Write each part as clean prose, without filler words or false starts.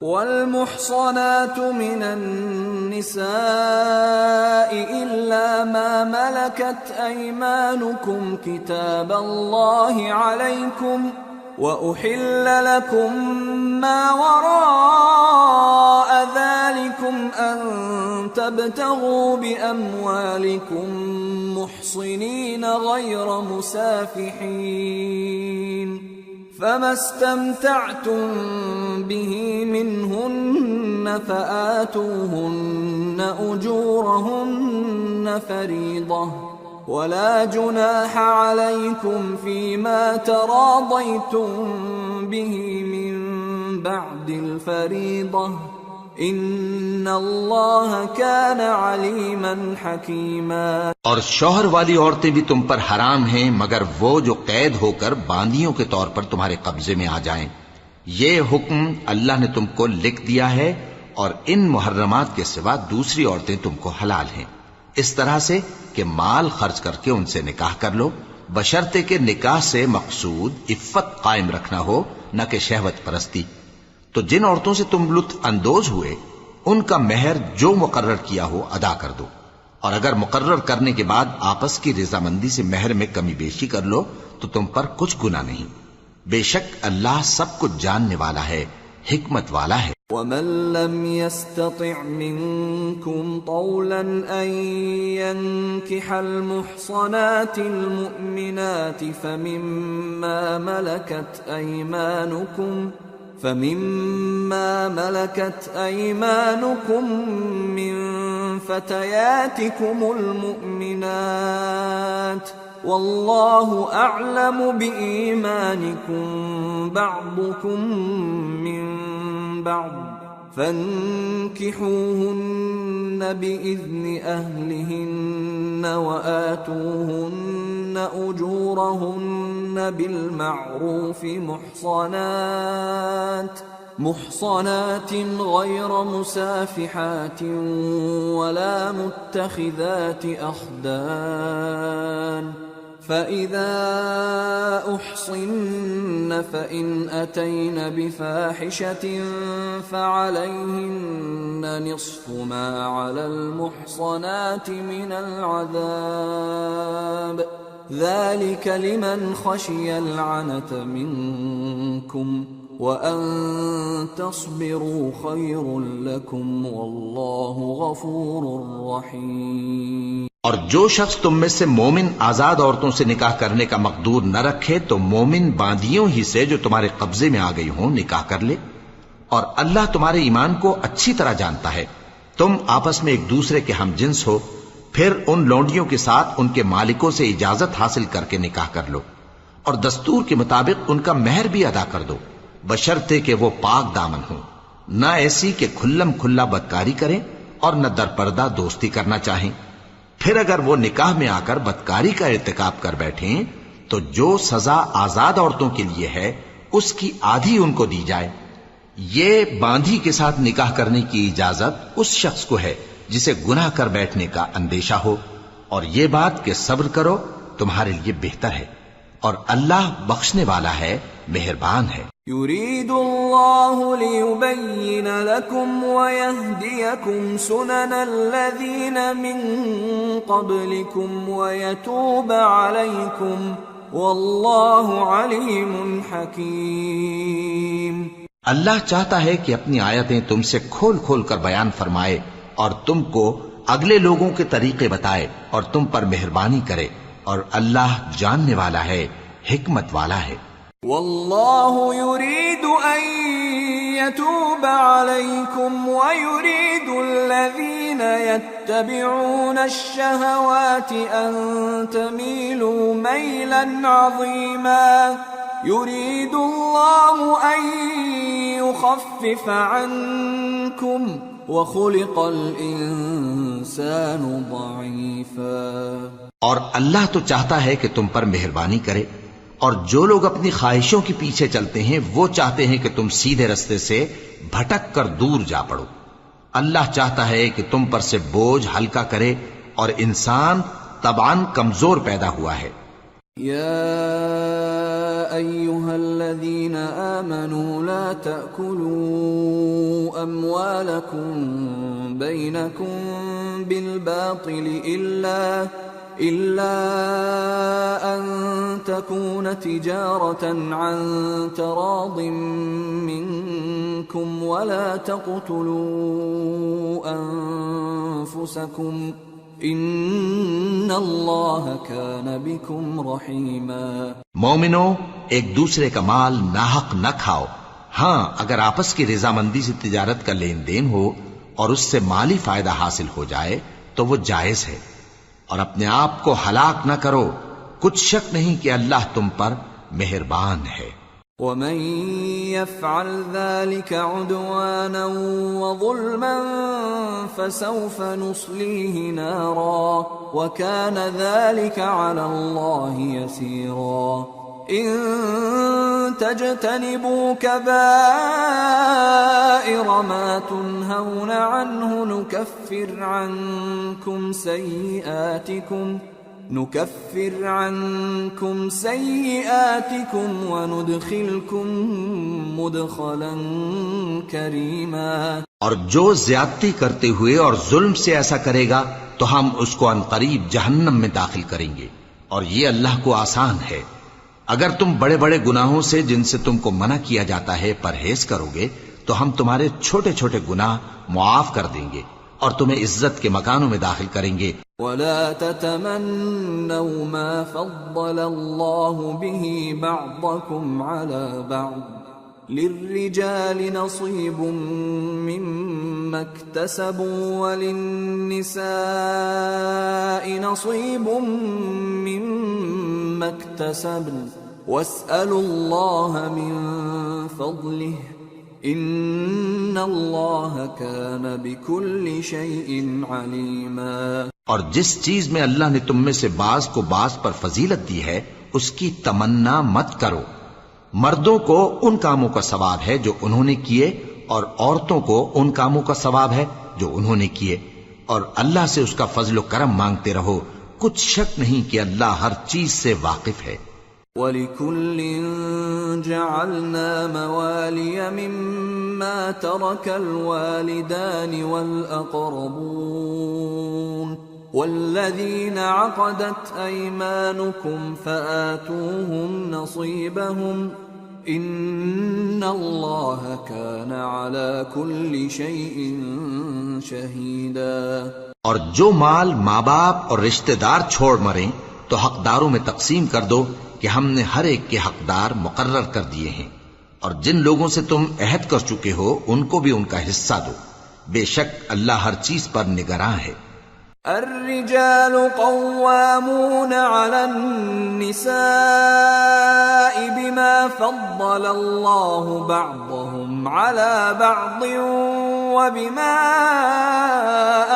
والمحصنات من النساء إلا ما ملكت أيمانكم كتاب الله عليكم وأحل لكم ما وراء ذلكم أن تبتغوا بأموالكم محصنين غير مسافحين فما استمتعتم به منهن فآتوهن أجورهن فريضة ولا جناح عليكم فيما تراضيتم به من بعد الفريضة ان اللہ کان علیما حکیما۔ اور شوہر والی عورتیں بھی تم پر حرام ہیں مگر وہ جو قید ہو کر باندیوں کے طور پر تمہارے قبضے میں آ جائیں۔ یہ حکم اللہ نے تم کو لکھ دیا ہے اور ان محرمات کے سوا دوسری عورتیں تم کو حلال ہیں، اس طرح سے کہ مال خرچ کر کے ان سے نکاح کر لو، بشرطے کہ نکاح سے مقصود عفت قائم رکھنا ہو نہ کہ شہوت پرستی۔ تو جن عورتوں سے تم لطف اندوز ہوئے ان کا مہر جو مقرر کیا ہو ادا کر دو، اور اگر مقرر کرنے کے بعد آپس کی رضامندی سے مہر میں کمی بیشی کر لو تو تم پر کچھ گناہ نہیں، بے شک اللہ سب کچھ جاننے والا ہے، حکمت والا ہے۔ ومن لم يستطع منكم طولا أن ينكح المحصنات المؤمنات فمما ملكت أيمانكم من فتياتكم المؤمنات والله أعلم بإيمانكم بعضكم من بعض فانكحوهن بإذن أهلهن وآتوهن أجورهن بالمعروف محصنات غير مسافحات ولا متخذات أخدان فإذا أحصن فإن أتين بفاحشة فعليهن نصف ما على المحصنات من العذاب ذلك لمن خشي العنة منكم وَأَن تَصْبِرُوا خَيْرٌ لَكُمْ وَاللَّهُ غَفُورٌ رَحِيمٌ۔ اور جو شخص تم میں سے مومن آزاد عورتوں سے نکاح کرنے کا مقدور نہ رکھے تو مومن باندیوں ہی سے جو تمہارے قبضے میں آ گئی ہوں نکاح کر لے، اور اللہ تمہارے ایمان کو اچھی طرح جانتا ہے۔ تم آپس میں ایک دوسرے کے ہم جنس ہو، پھر ان لونڈیوں کے ساتھ ان کے مالکوں سے اجازت حاصل کر کے نکاح کر لو، اور دستور کے مطابق ان کا مہر بھی ادا کر دو، بشرطے کہ وہ پاک دامن ہوں، نہ ایسی کہ کھلم کھلا بدکاری کریں اور نہ در پردہ دوستی کرنا چاہیں۔ پھر اگر وہ نکاح میں آ کر بدکاری کا ارتکاب کر بیٹھیں تو جو سزا آزاد عورتوں کے لیے ہے اس کی آدھی ان کو دی جائے۔ یہ باندھی کے ساتھ نکاح کرنے کی اجازت اس شخص کو ہے جسے گناہ کر بیٹھنے کا اندیشہ ہو، اور یہ بات کہ صبر کرو تمہارے لیے بہتر ہے، اور اللہ بخشنے والا ہے، مہربان ہے۔ يريد الله ليبين لكم ويهديكم سنن الذين من قبلكم ويتوب عليكم والله عليم حكيم۔ اللہ چاہتا ہے کہ اپنی آیتیں تم سے کھول کھول کر بیان فرمائے اور تم کو اگلے لوگوں کے طریقے بتائے اور تم پر مہربانی کرے، اور اللہ جاننے والا ہے، حکمت والا ہے۔ والله يريد أن يتوب عليكم ويريد الذين يتبعون الشهوات أن تميلوا ميلا عظيما يريد الله أن يخفف عنكم وخلق الإنسان ضعيفا۔ اور اللہ تو چاہتا ہے کہ تم پر مہربانی کرے، اور جو لوگ اپنی خواہشوں کے پیچھے چلتے ہیں وہ چاہتے ہیں کہ تم سیدھے رستے سے بھٹک کر دور جا پڑو۔ اللہ چاہتا ہے کہ تم پر سے بوجھ ہلکا کرے، اور انسان طبعاً کمزور پیدا ہوا ہے۔ یا ایھا الذین آمنوا لا تأکلوا أموالكم بينكم بالباطل إلا أن تكون تجارة عن تراض منكم ولا تقتلوا أنفسكم ان اللہ کان بکم رحیما۔ مومنو، ایک دوسرے کا مال ناحق نہ کھاؤ۔ ہاں، اگر آپس کی رضامندی سے تجارت کا لین دین ہو اور اس سے مالی فائدہ حاصل ہو جائے تو وہ جائز ہے، اور اپنے آپ کو ہلاک نہ کرو، کچھ شک نہیں کہ اللہ تم پر مہربان ہے۔ ومن يفعل ذلك عدوانا وظلما فسوف نصليه نارا وكان ذلك على الله يسيرا۔ إن تجتنبوا كبائر ما تنهون عنه نكفر عنكم سيئاتكم وندخلكم مدخلا كريما۔ اور جو زیادتی کرتے ہوئے اور ظلم سے ایسا کرے گا تو ہم اس کو عنقریب جہنم میں داخل کریں گے، اور یہ اللہ کو آسان ہے۔ اگر تم بڑے بڑے گناہوں سے جن سے تم کو منع کیا جاتا ہے پرہیز کرو گے تو ہم تمہارے چھوٹے چھوٹے گناہ معاف کر دیں گے اور تمہیں عزت کے مکانوں میں داخل کریں گے۔ ولا تتمنوا ما فضل الله به بعضكم على بعض للرجال نصيب مما اكتسبوا وللنساء نصيب مما اكتسبن واسألوا الله من فضله ان اللہ کان بکل شیء علیما۔ اور جس چیز میں اللہ نے تم میں سے بعض کو بعض پر فضیلت دی ہے اس کی تمنا مت کرو۔ مردوں کو ان کاموں کا ثواب ہے جو انہوں نے کیے، اور عورتوں کو ان کاموں کا ثواب ہے جو انہوں نے کیے، اور اللہ سے اس کا فضل و کرم مانگتے رہو، کچھ شک نہیں کہ اللہ ہر چیز سے واقف ہے۔ وَلِكُلٍّ جَعَلْنَا مَوَالِيَ مِمَّا تَرَكَ الْوَالِدَانِ وَالْأَقْرَبُونَ وَالَّذِينَ عَقَدَتْ أَيْمَانُكُمْ فَآتُوهُمْ نَصِيبَهُمْ إِنَّ اللَّهَ كَانَ عَلَى كُلِّ شَيْءٍ شَهِيدًا۔ اور جو مال ماں باپ اور رشتہ دار چھوڑ مریں تو حقداروں میں تقسیم کر دو کہ ہم نے ہر ایک کے حقدار مقرر کر دیے ہیں، اور جن لوگوں سے تم عہد کر چکے ہو ان کو بھی ان کا حصہ دو، بے شک اللہ ہر چیز پر نگراں ہے۔ الرجال قوامون على النساء بما فضل الله بعضهم على بعض وبما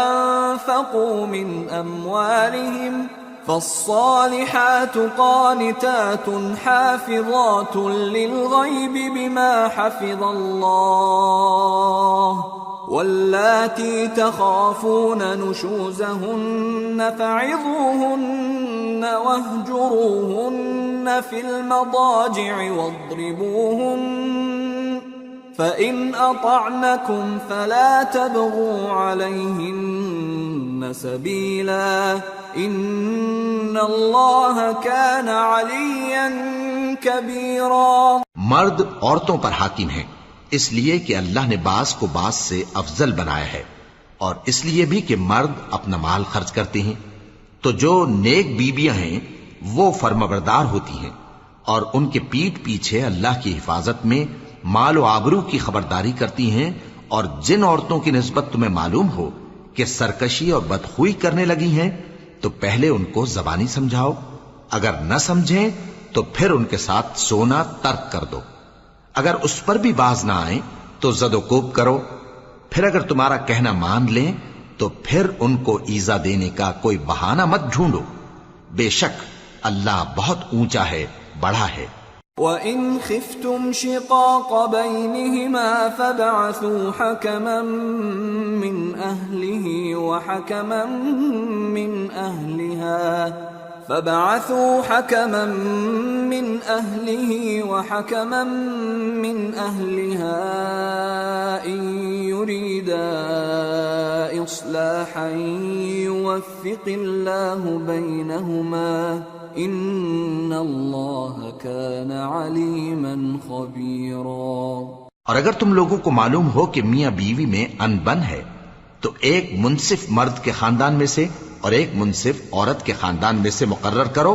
أنفقوا من أموالهم فالصالحات قانتات حافظات للغيب بما حفظ الله واللاتي تخافون نشوزهن فعظوهن واهجروهن في المضاجع واضربوهن فإن أطعنكم فلا تبغوا عليهن سبيلا ان اللہ کان علیا کبیرا۔ مرد عورتوں پر حاکم ہیں اس لیے کہ اللہ نے بعض کو بعض سے افضل بنایا ہے، اور اس لیے بھی کہ مرد اپنا مال خرچ کرتے ہیں، تو جو نیک بیویاں ہیں وہ فرمانبردار ہوتی ہیں، اور ان کے پیٹھ پیچھے اللہ کی حفاظت میں مال و آبرو کی خبرداری کرتی ہیں، اور جن عورتوں کی نسبت تمہیں معلوم ہو کہ سرکشی اور بدخوئی کرنے لگی ہیں تو پہلے ان کو زبانی سمجھاؤ، اگر نہ سمجھیں تو پھر ان کے ساتھ سونا ترک کر دو، اگر اس پر بھی باز نہ آئیں تو زد و کوب کرو، پھر اگر تمہارا کہنا مان لیں تو پھر ان کو ایذا دینے کا کوئی بہانہ مت ڈھونڈو، بے شک اللہ بہت اونچا ہے، بڑا ہے۔ وَإِنْ خِفْتُمْ شِقَاقَ بَيْنِهِمَا فَابْعَثُوا حَكَمًا مِّنْ أَهْلِهِ وَحَكَمًا مِّنْ أَهْلِهَا إِنْ يريدا إصلاحا يوفق الله بينهما إن الله كان عليما خبيرا۔ اور اگر تم لوگوں کو معلوم ہو کہ میاں بیوی میں انبن ہے تو ایک منصف مرد کے خاندان میں سے اور ایک منصف عورت کے خاندان میں سے مقرر کرو،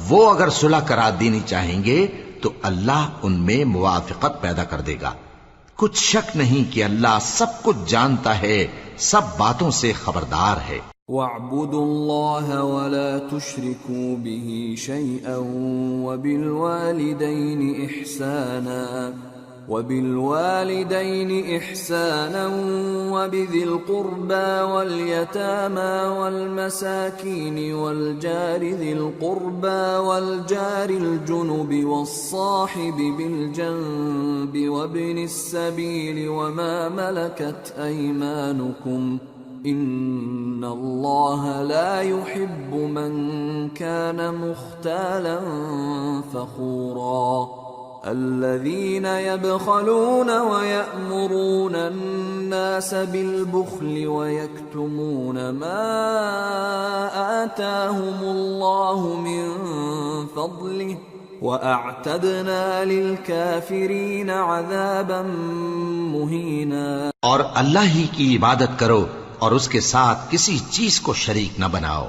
وہ اگر صلح کرا دینی چاہیں گے تو اللہ ان میں موافقت پیدا کر دے گا۔ کچھ شک نہیں کہ اللہ سب کچھ جانتا ہے، سب باتوں سے خبردار ہے۔ وَاعْبُدُوا اللَّهَ وَلَا تُشْرِكُوا بِهِ شَيْئًا وَبِالْوَالِدَيْنِ إِحْسَانًا وَبِذِي الْقُرْبَى وَالْيَتَامَى وَالْمَسَاكِينِ وَالْجَارِ ذِي الْقُرْبَى وَالْجَارِ الْجُنُبِ وَالصَّاحِبِ بِالْجَنبِ وَابْنِ السَّبِيلِ وَمَا مَلَكَتْ أَيْمَانُكُمْ إِنَّ اللَّهَ لَا يُحِبُّ مَنْ كَانَ مُخْتَالًا فَخُورًا۔ الذين يبخلون ويأمرون الناس بالبخل ويكتمون ما آتاهم الله من فضله وأعتدنا للكافرين عذابا مهينا۔ اور اللہ ہی کی عبادت کرو اور اس کے ساتھ کسی چیز کو شریک نہ بناؤ،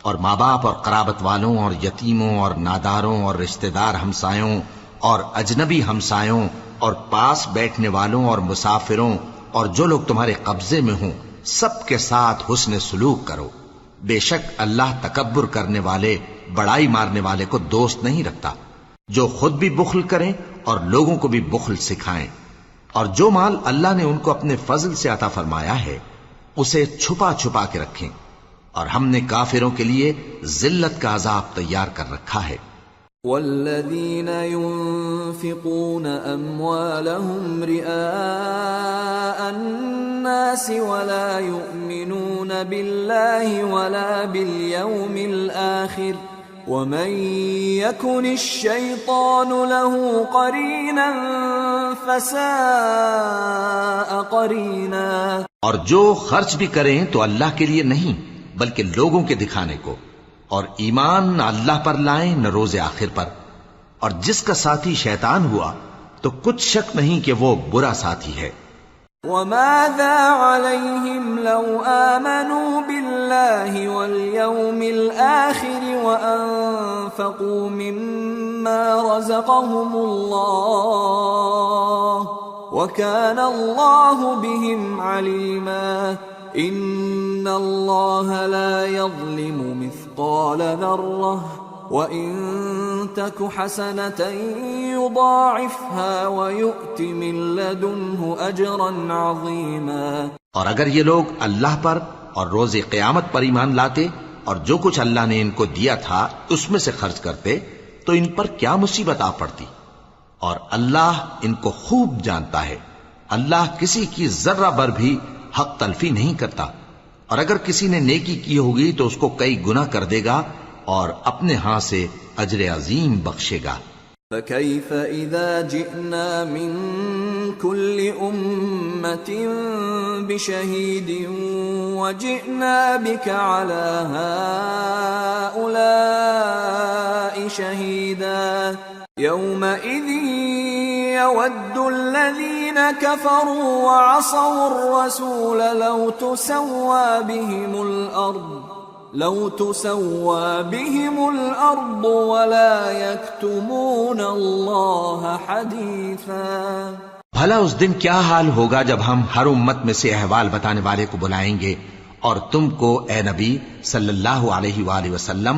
اور ماں باپ اور قرابت والوں اور یتیموں اور ناداروں اور رشتہ دار ہمسایوں اور اجنبی ہمسایوں اور پاس بیٹھنے والوں اور مسافروں اور جو لوگ تمہارے قبضے میں ہوں سب کے ساتھ حسن سلوک کرو۔ بے شک اللہ تکبر کرنے والے، بڑائی مارنے والے کو دوست نہیں رکھتا۔ جو خود بھی بخل کریں اور لوگوں کو بھی بخل سکھائیں، اور جو مال اللہ نے ان کو اپنے فضل سے عطا فرمایا ہے اسے چھپا چھپا کے رکھیں، اور ہم نے کافروں کے لیے ذلت کا عذاب تیار کر رکھا ہے۔ والذين ينفقون أموالهم رئاء الناس ولا يؤمنون بالله ولا باليوم الآخر ومن يكن الشيطان له قرينا فساء قرينا۔ اور جو خرچ بھی کریں تو اللہ کے لیے نہیں بلکہ لوگوں کے دکھانے کو، اور ایمان نہ اللہ پر لائیں نہ روز آخر پر، اور جس کا ساتھی شیطان ہوا تو کچھ شک نہیں کہ وہ برا ساتھی ہے۔ وَمَاذَا عَلَيْهِمْ لَوْ آمَنُوا بِاللَّهِ وَالْيَوْمِ الْآخِرِ وَأَنفَقُوا مِمَّا رَزَقَهُمُ اللَّهُ وَكَانَ اللَّهُ بِهِمْ عَلِيمًا۔ إِنَّ اللَّهَ لَا يَظْلِمُ مِثْقَالَ ذَرَّةٍ وَإِن تَكُ حَسَنَةً يُضَاعِفْهَا وَيُؤْتِ مِن لَّدُنْهُ أَجْرًا عَظِيمًا۔ اور اگر یہ لوگ اللہ پر اور روز قیامت پر ایمان لاتے اور جو کچھ اللہ نے ان کو دیا تھا اس میں سے خرچ کرتے تو ان پر کیا مصیبت آ پڑتی، اور اللہ ان کو خوب جانتا ہے۔ اللہ کسی کی ذرہ بر بھی حق تلفی نہیں کرتا، اور اگر کسی نے نیکی کی ہوگی تو اس کو کئی گنا کر دے گا اور اپنے ہاں سے اجر عظیم بخشے گا۔ فَكَيْفَ إِذَا جِئْنَا مِن كُلِّ أُمَّةٍ بِشَهِيدٍ وَجِئْنَا بِكَ عَلَى هَؤُلَاءِ شَهِيدًا يَوْمَئِذٍ يَوَدُّ الَّذِينَ كَفَرُوا وَعَصَوُا الرَّسُولَ لَوْ تُسَوَّى بِهِمُ الْأَرْضُ وَلَا يَكْتُمُونَ اللَّهَ حَدِيثًا۔ بھلا اس دن کیا حال ہوگا جب ہم ہر امت میں سے احوال بتانے والے کو بلائیں گے اور تم کو اے نبی صلی اللہ علیہ وآلہ وسلم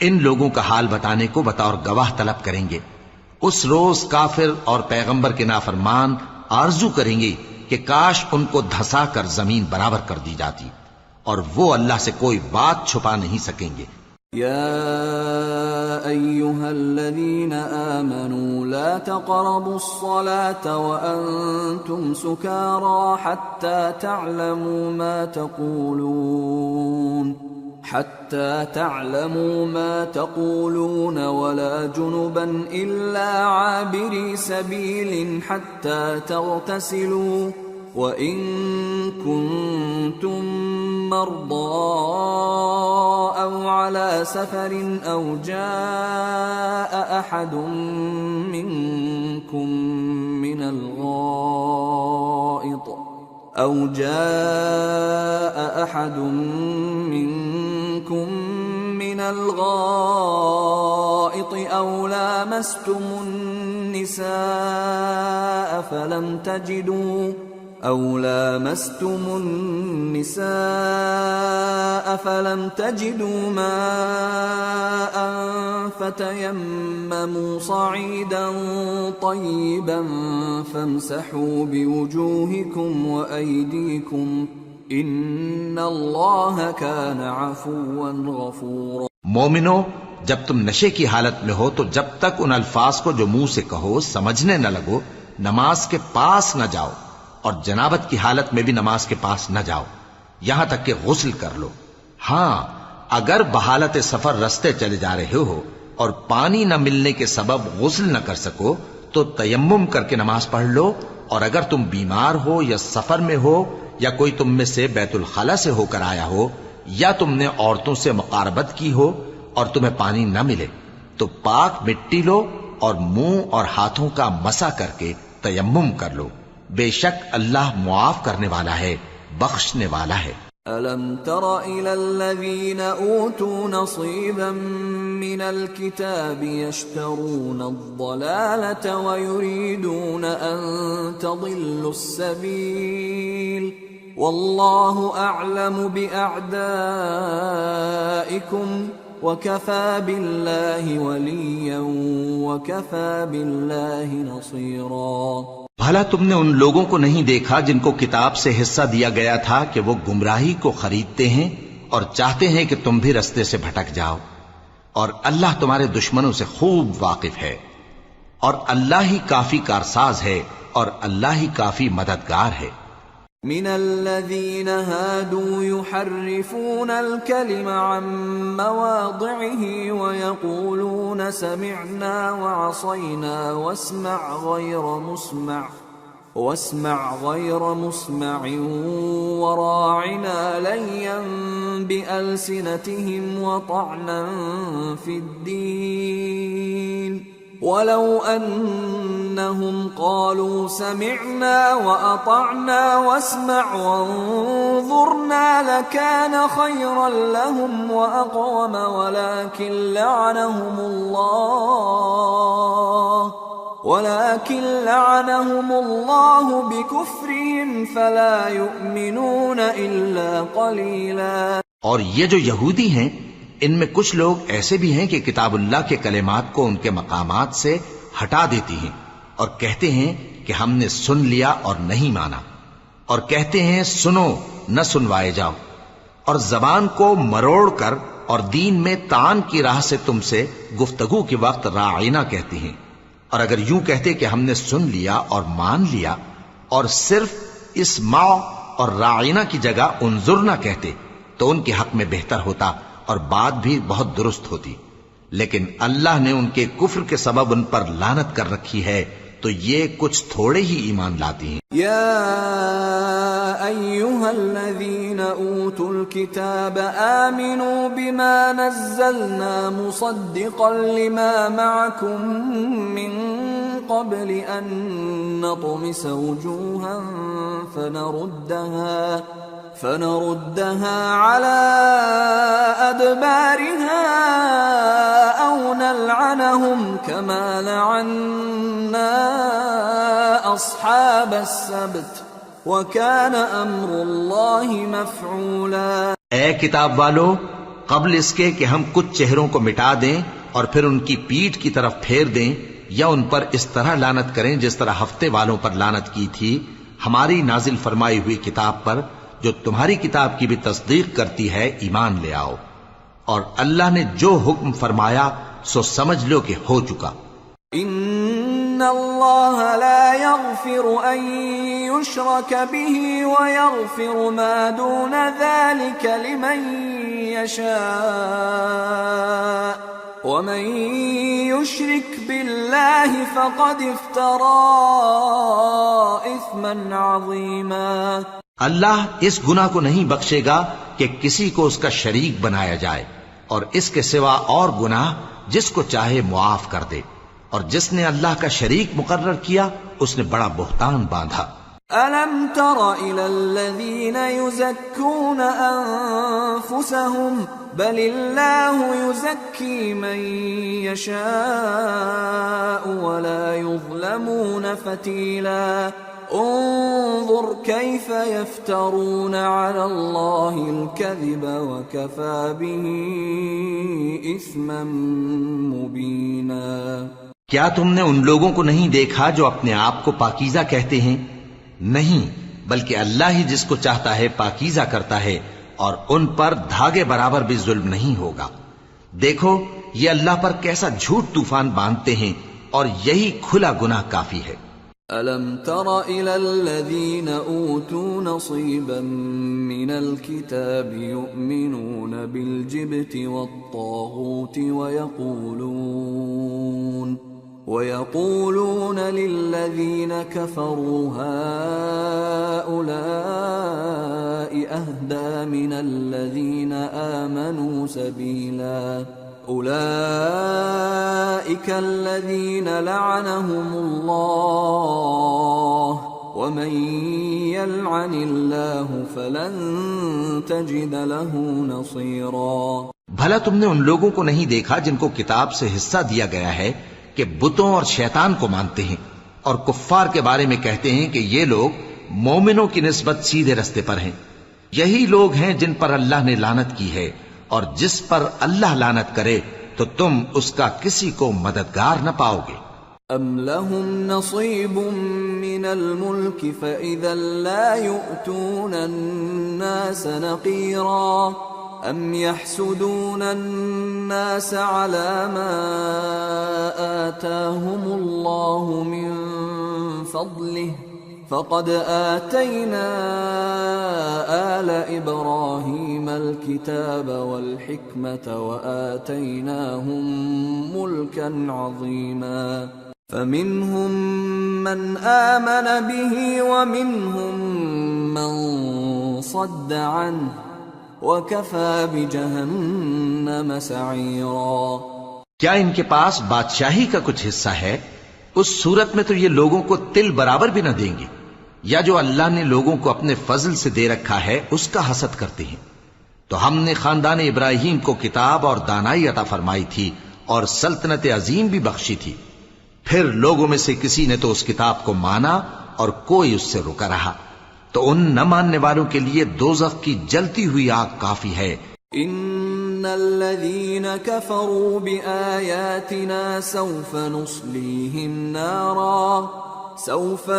ان لوگوں کا حال بتانے کو بطور گواہ طلب کریں گے۔ اس روز کافر اور پیغمبر کے نافرمان آرزو کریں گے کہ کاش ان کو دھسا کر زمین برابر کر دی جاتی، اور وہ اللہ سے کوئی بات چھپا نہیں سکیں گے۔ یا ایھا الذین آمنوا لا تقربوا الصلاة وانتم سکارى حتى تعلموا ما تقولون ولا جنبا إلا عابري سبيل حتى تغتسلوا وَإِن كُنتُم مَّرْضَىٰ أَوْ عَلَىٰ سَفَرٍ أَوْ جَاءَ أَحَدٌ مِّنكُم من الغائط أو لامستم النساء فلم تجدوا ماء فتيمموا صعيدا طيبا فامسحوا بوجوهكم وأيديكم إن الله كان عفوا غفورا۔ مومنو، جب تم نشے کی حالت میں ہو تو جب تک ان الفاظ کو جو منہ سے کہو سمجھنے نہ لگو نماز کے پاس نہ جاؤ، اور جنابت کی حالت میں بھی نماز کے پاس نہ جاؤ یہاں تک کہ غسل کر لو۔ ہاں، اگر بحالت سفر رستے چلے جا رہے ہو اور پانی نہ ملنے کے سبب غسل نہ کر سکو تو تیمم کر کے نماز پڑھ لو، اور اگر تم بیمار ہو یا سفر میں ہو یا کوئی تم میں سے بیت الخلا سے ہو کر آیا ہو یا تم نے عورتوں سے مقاربت کی ہو اور تمہیں پانی نہ ملے تو پاک مٹی لو اور منہ اور ہاتھوں کا مسح کر کے تیمم کر لو، بے شک اللہ معاف کرنے والا ہے، بخشنے والا ہے۔ أَلَمْ تَرَ إِلَى الَّذِينَ أُوتُوا نَصِيبًا مِّنَ الْكِتَابِ يَشْتَرُونَ الضَّلَالَةَ وَيُرِيدُونَ أَن تَضِلُّوا السَّبِيلَ وَاللَّهُ أَعْلَمُ بِأَعْدَائِكُمْ وَكَفَى بِاللَّهِ وَلِيًّا وَكَفَى بِاللَّهِ نَصِيرًا۔ بھلا تم نے ان لوگوں کو نہیں دیکھا جن کو کتاب سے حصہ دیا گیا تھا کہ وہ گمراہی کو خریدتے ہیں اور چاہتے ہیں کہ تم بھی رستے سے بھٹک جاؤ، اور اللہ تمہارے دشمنوں سے خوب واقف ہے، اور اللہ ہی کافی کارساز ہے اور اللہ ہی کافی مددگار ہے۔ من الذين هادوا يحرفون الكلم عن مواضعه ويقولون سمعنا وعصينا واسمع غير مسمع وراعنا ليا بألسنتهم وطعنا في الدين ولو أنهم قالوا سمعنا وأطعنا واسمع وانظرنا لكان خيرا لهم وأقوم ولكن لعنهم الله بكفرهم فلا يؤمنون إلا قليلا۔ اور یہ جو یہودی ہیں ان میں کچھ لوگ ایسے بھی ہیں کہ کتاب اللہ کے کلمات کو ان کے مقامات سے ہٹا دیتی ہیں اور کہتے ہیں کہ ہم نے سن لیا اور نہیں مانا، اور کہتے ہیں سنو نہ سنوائے جاؤ، اور زبان کو مروڑ کر اور دین میں طعن کی راہ سے تم سے گفتگو کے وقت راعینا کہتی ہیں، اور اگر یوں کہتے کہ ہم نے سن لیا اور مان لیا اور صرف اسمع اور راعینا کی جگہ انظرنا کہتے تو ان کے حق میں بہتر ہوتا اور بات بھی بہت درست ہوتی، لیکن اللہ نے ان کے کفر کے سبب ان پر لعنت کر رکھی ہے تو یہ کچھ تھوڑے ہی ایمان لاتی ہیں۔ یا ایھا الذین اوتوا الکتاب آمنوا بما نزلنا مصدقا لما معکم من قبل ان نطمس وجوها فنردها على أدبارها أو نلعنهم كما لعنا أصحاب السبت وكان أمر الله مفعولا۔ اے کتاب والو، قبل اس کے کہ ہم کچھ چہروں کو مٹا دیں اور پھر ان کی پیٹھ کی طرف پھیر دیں یا ان پر اس طرح لعنت کریں جس طرح ہفتے والوں پر لعنت کی تھی، ہماری نازل فرمائی ہوئی کتاب پر جو تمہاری کتاب کی بھی تصدیق کرتی ہے ایمان لے آؤ، اور اللہ نے جو حکم فرمایا سو سمجھ لو کہ ہو چکا۔ ان اللہ لا يغفر ان يشرك به ويغفر ما دون ذلك لمن يشاء ومن يشرك بالله فقد افترى اثما عظیما. اللہ اس گناہ کو نہیں بخشے گا کہ کسی کو اس کا شریک بنایا جائے، اور اس کے سوا اور گناہ جس کو چاہے معاف کر دے، اور جس نے اللہ کا شریک مقرر کیا اس نے بڑا بہتان باندھا. أَلَمْ تَرَ إِلَى الَّذِينَ يُزَكُّونَ أَنفُسَهُمْ بَلِ اللَّهُ يُزَكِّي مَن يَشَاءُ وَلَا يُظْلَمُونَ فَتِيلًا. انظر كيف يفترون على الله الكذب وكفى به إثما مبينا. کیا تم نے ان لوگوں کو نہیں دیکھا جو اپنے آپ کو پاکیزہ کہتے ہیں؟ نہیں، بلکہ اللہ ہی جس کو چاہتا ہے پاکیزہ کرتا ہے، اور ان پر دھاگے برابر بھی ظلم نہیں ہوگا. دیکھو یہ اللہ پر کیسا جھوٹ طوفان باندھتے ہیں، اور یہی کھلا گناہ کافی ہے. أَلَمْ تَرَ إِلَى الَّذِينَ أُوتُوا نَصِيبًا مِّنَ الْكِتَابِ يُؤْمِنُونَ بِالْجِبْتِ وَالطَّاغُوتِ وَيَقُولُونَ لِلَّذِينَ كَفَرُوا هَؤُلَاءِ أَهْدَىٰ مِنَ الَّذِينَ آمَنُوا سَبِيلًا. أولئك الذين لعنهم الله ومن يلعن الله فلن تجد له نصيرا. بھلا تم نے ان لوگوں کو نہیں دیکھا جن کو کتاب سے حصہ دیا گیا ہے کہ بتوں اور شیطان کو مانتے ہیں، اور کفار کے بارے میں کہتے ہیں کہ یہ لوگ مومنوں کی نسبت سیدھے رستے پر ہیں. یہی لوگ ہیں جن پر اللہ نے لعنت کی ہے، اور جس پر اللہ لعنت کرے تو تم اس کا کسی کو مددگار نہ پاؤ گے. ام لهم نصیب من الملک فاذا لا يؤتون الناس نقیرا ام يحسدون الناس على ما آتاهم الله من فضله فقد آتينا آل إبراهيم الكتاب والحكمة وآتيناهم ملكا عظيما. فمنهم من آمن به ومنهم من صد عنه وكفى بجهنم سعيرا. کیا ان کے پاس بادشاہی کا کچھ حصہ ہے؟ اس صورت میں تو یہ لوگوں کو تل برابر بھی نہ دیں گے. یا جو اللہ نے لوگوں کو اپنے فضل سے دے رکھا ہے اس کا حسد کرتے ہیں. تو ہم نے خاندان ابراہیم کو کتاب اور دانائی عطا فرمائی تھی اور سلطنت عظیم بھی بخشی تھی. پھر لوگوں میں سے کسی نے تو اس کتاب کو مانا اور کوئی اس سے رکا رہا. تو ان نہ ماننے والوں کے لیے دوزخ کی جلتی ہوئی آگ کافی ہے. ان الذين كفروا بآياتنا سوف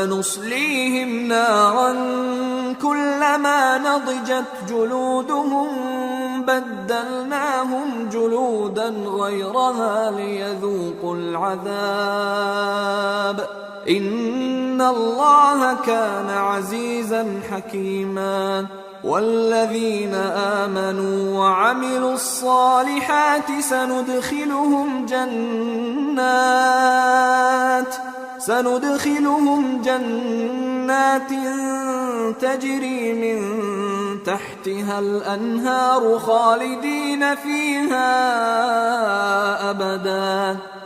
نصليهم نارا كلما نضجت جلودهم بدلناهم جلودا غيرها ليذوقوا العذاب ان الله كان عزيزا حكيما. والذين آمنوا وعملوا الصالحات سندخلهم جنات تجري من تحتها الأنهار خالدين فيها أبدا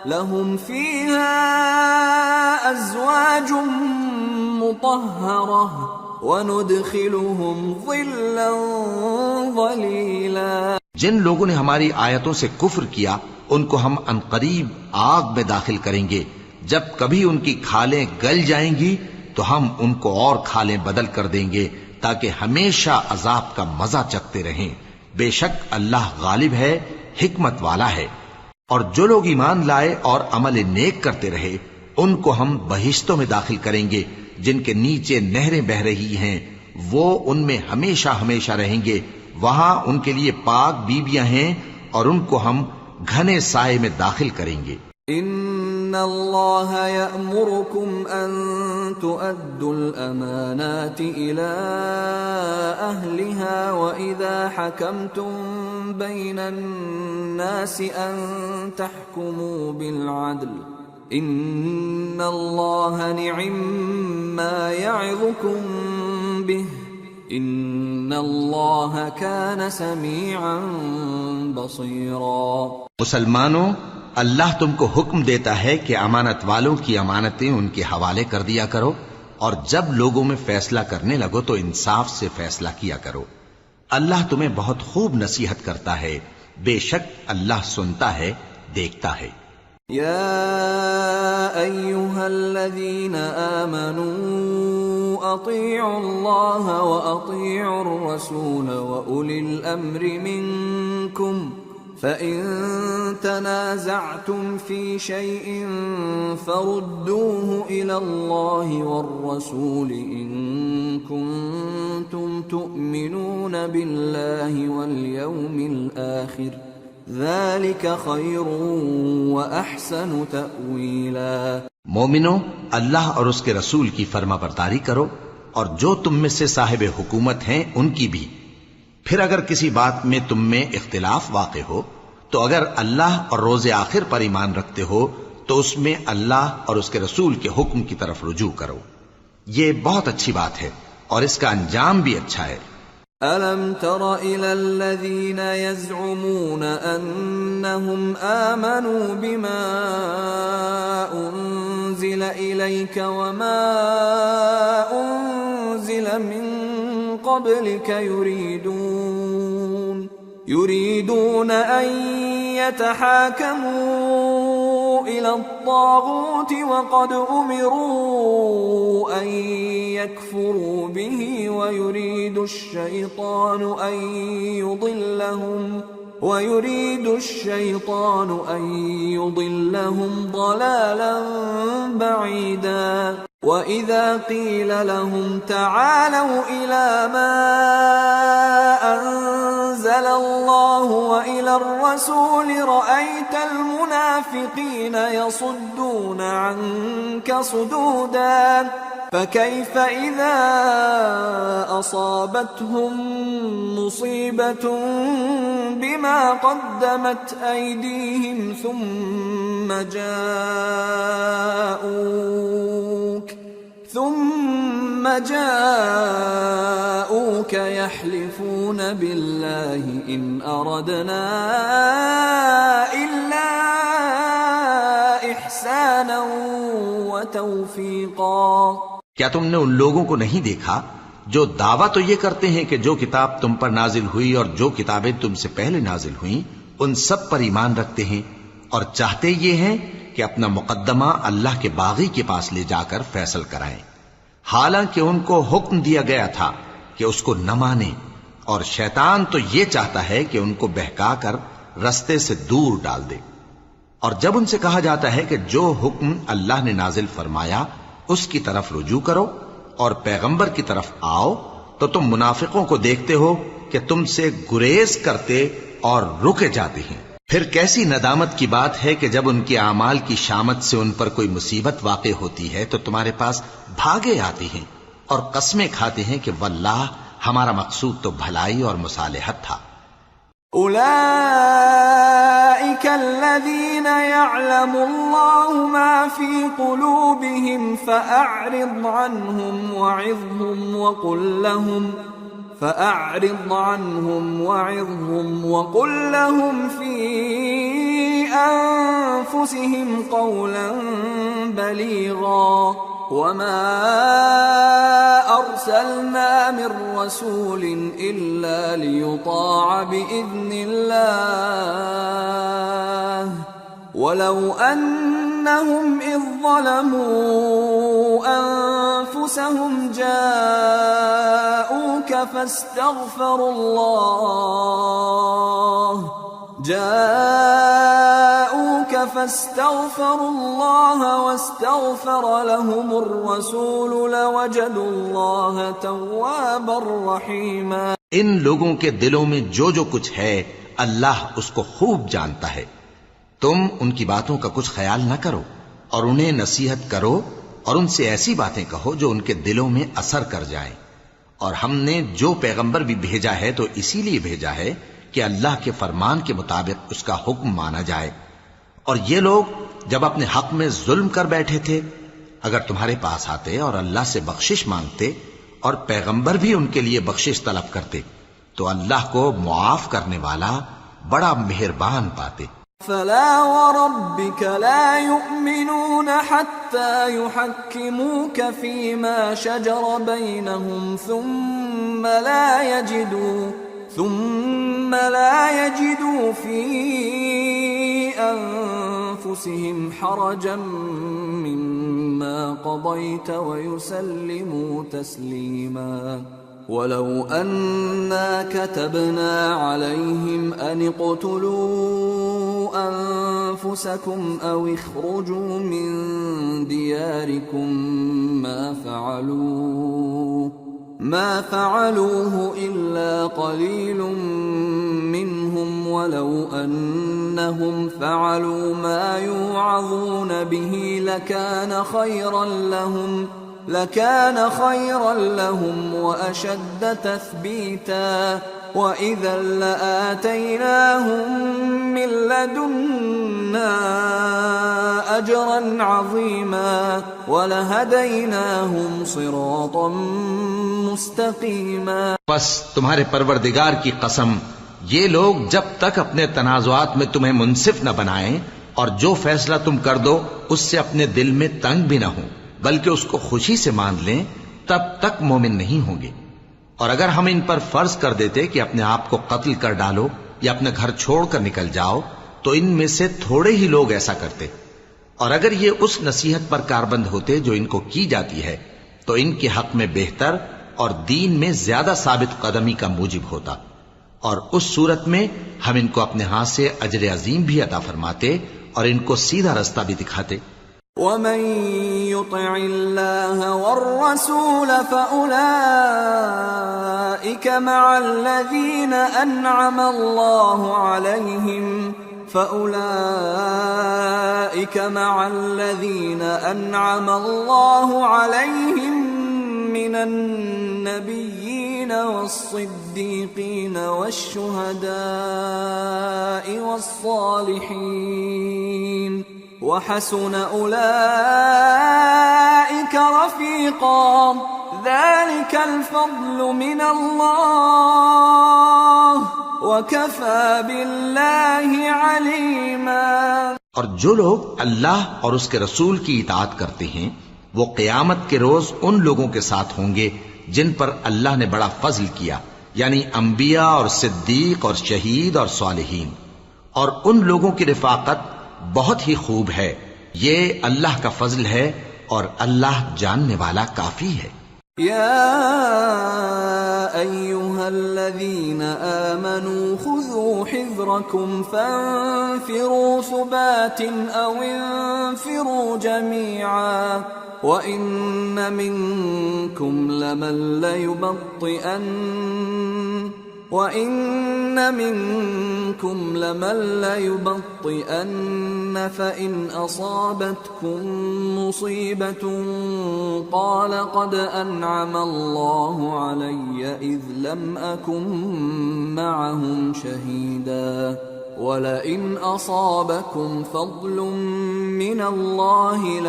لهم فيها أزواج مطهرة وَنُدْخِلُهُمْ ظِلًّا ظَلِيلًا. جن لوگوں نے ہماری آیتوں سے کفر کیا ان کو ہم عنقریب آگ میں داخل کریں گے. جب کبھی ان کی کھالیں گل جائیں گی تو ہم ان کو اور کھالیں بدل کر دیں گے تاکہ ہمیشہ عذاب کا مزہ چکھتے رہیں. بے شک اللہ غالب ہے، حکمت والا ہے. اور جو لوگ ایمان لائے اور عمل نیک کرتے رہے ان کو ہم بہشتوں میں داخل کریں گے جن کے نیچے نہریں بہ رہی ہیں. وہ ان میں ہمیشہ ہمیشہ رہیں گے. وہاں ان کے لیے پاک بیویاں ہیں اور ان کو ہم گھنے سائے میں داخل کریں گے. ان اللہ یأمرکم ان تؤدوا الامانات الى أهلها وإذا حكمتم بين الناس أن تحكموا بالعدل إن الله نعم ما يعظكم به إن الله كان سميعا بصيرا۔ مسلمانوں، اللہ تم کو حکم دیتا ہے کہ امانت والوں کی امانتیں ان کے حوالے کر دیا کرو، اور جب لوگوں میں فیصلہ کرنے لگو تو انصاف سے فیصلہ کیا کرو۔ اللہ تمہیں بہت خوب نصیحت کرتا ہے، بے شک اللہ سنتا ہے، دیکھتا ہے۔ يا أيها الذين آمنوا أطيعوا الله وأطيعوا الرسول وأولي الأمر منكم فإن تنازعتم في شيء فردوه إلى الله والرسول إن كنتم تؤمنون بالله واليوم الآخر ذلك خير وأحسن تأويلا۔ مومنو، اللہ اور اس کے رسول کی فرما برداری کرو، اور جو تم میں سے صاحب حکومت ہیں ان کی بھی۔ پھر اگر کسی بات میں تم میں اختلاف واقع ہو تو اگر اللہ اور روز آخر پر ایمان رکھتے ہو تو اس میں اللہ اور اس کے رسول کے حکم کی طرف رجوع کرو، یہ بہت اچھی بات ہے اور اس کا انجام بھی اچھا ہے۔ أَلَمْ تَرَ إِلَى الَّذِينَ يَزْعُمُونَ أَنَّهُمْ آمَنُوا بِمَا أُنزِلَ إِلَيْكَ وَمَا أُنزِلَ مِن قَبْلِكَ يريدون أن يتحاكموا إلى الطاغوت وقد أمروا أن يكفروا به ويريد الشيطان أن يضلهم ضلالا بعيدا۔ وَإِذَا قِيلَ لَهُمْ تَعَالَوْا إِلَى مَا أَنزَلَ اللَّهُ وَإِلَى الرَّسُولِ رَأَيْتَ الْمُنَافِقِينَ يَصُدُّونَ عَنكَ صُدُودًا فَكَيْفَ إِذَا أَصَابَتْهُم مُّصِيبَةٌ بِمَا قَدَّمَتْ أَيْدِيهِمْ ثم جاءوك يحلفون بالله إن أردنا إلا إحسانا وتوفيقا۔ کیا تم نے ان لوگوں کو نہیں دیکھا جو دعویٰ تو یہ کرتے ہیں کہ جو کتاب تم پر نازل ہوئی اور جو کتابیں تم سے پہلے نازل ہوئیں ان سب پر ایمان رکھتے ہیں، اور چاہتے یہ ہیں کہ اپنا مقدمہ اللہ کے باغی کے پاس لے جا کر فیصل کرائیں، حالانکہ ان کو حکم دیا گیا تھا کہ اس کو نہ مانیں، اور شیطان تو یہ چاہتا ہے کہ ان کو بہکا کر رستے سے دور ڈال دے۔ اور جب ان سے کہا جاتا ہے کہ جو حکم اللہ نے نازل فرمایا اس کی طرف رجوع کرو اور پیغمبر کی طرف آؤ، تو تم منافقوں کو دیکھتے ہو کہ تم سے گریز کرتے اور رکے جاتے ہیں۔ پھر کیسی ندامت کی بات ہے کہ جب ان کے اعمال کی شامت سے ان پر کوئی مصیبت واقع ہوتی ہے تو تمہارے پاس بھاگے آتے ہیں اور قسمیں کھاتے ہیں کہ واللہ ہمارا مقصود تو بھلائی اور مصالحت تھا۔ أولئك الذين يعلم الله ما في قلوبهم فأعرض عنهم وعظهم وقل لهم في أنفسهم قولا بليغا وما أرسلنا من رسول إلا ليطاع بإذن الله ولو أنهم إذ ظلموا أنفسهم جاءوك فاستغفروا الله واستغفر لهم الرسول لوجدوا الله توابا رحيما۔ ان لوگوں کے دلوں میں جو کچھ ہے اللہ اس کو خوب جانتا ہے۔ تم ان کی باتوں کا کچھ خیال نہ کرو اور انہیں نصیحت کرو اور ان سے ایسی باتیں کہو جو ان کے دلوں میں اثر کر جائیں، اور ہم نے جو پیغمبر بھی بھیجا ہے تو اسی لیے بھیجا ہے کہ اللہ کے فرمان کے مطابق اس کا حکم مانا جائے. اور یہ لوگ جب اپنے حق میں ظلم کر بیٹھے تھے، اگر تمہارے پاس آتے اور اللہ سے بخشش مانگتے اور پیغمبر بھی ان کے لیے بخشش طلب کرتے تو اللہ کو معاف کرنے والا بڑا مہربان پاتے. فلا وربك لا يؤمنون حتى يحكموك فيما شجر بينهم ثم لا يجدوا في أنفسهم حرجا مما قضيت ويسلموا تسليما. ولو أنا كتبنا عليهم أن اقتلوا أنفسكم أو اخرجوا من دياركم ما فعلوه إلا قليل منهم ولو أنهم فعلوا ما يوعظون به لكان خيرا لهم وأشد تثبيتا وإذا لآتيناهم من لدنا أجرا عظيما ولهديناهم صراطا مستقيما. بس تمہارے پروردگار کی قسم، یہ لوگ جب تک اپنے تنازعات میں تمہیں منصف نہ بنائیں اور جو فیصلہ تم کر دو اس سے اپنے دل میں تنگ بھی نہ ہوں بلکہ اس کو خوشی سے مان لیں، تب تک مومن نہیں ہوں گے. اور اگر ہم ان پر فرض کر دیتے کہ اپنے آپ کو قتل کر ڈالو یا اپنا گھر چھوڑ کر نکل جاؤ تو ان میں سے تھوڑے ہی لوگ ایسا کرتے. اور اگر یہ اس نصیحت پر کاربند ہوتے جو ان کو کی جاتی ہے تو ان کے حق میں بہتر اور دین میں زیادہ ثابت قدمی کا موجب ہوتا. اور اس صورت میں ہم ان کو اپنے ہاتھ سے اجر عظیم بھی عطا فرماتے اور ان کو سیدھا رستہ بھی دکھاتے. ومن يطع الله والرسول فأولئك مع الذين أنعم الله عليهم من النبيين والصديقين والشهداء والصالحين وحسن أولئك رفيقا ذلك الفضل من الله وكفى بالله عليما. اور جو لوگ اللہ اور اس کے رسول کی اطاعت کرتے ہیں وہ قیامت کے روز ان لوگوں کے ساتھ ہوں گے جن پر اللہ نے بڑا فضل کیا، یعنی انبیاء اور صدیق اور شہید اور صالحین. اور ان لوگوں کی رفاقت بہت ہی خوب ہے. یہ اللہ کا فضل ہے اور اللہ جاننے والا کافی ہے. يا أيها الذين آمنوا خذوا حذركم فانفروا ثبات أو انفروا جميعا وإن منكم لمن ليبطئن فإن أصابتكم مصيبة قال قد أنعم الله علي إذ لم أكن معهم شهيدا ولئن أصابكم فضل من الله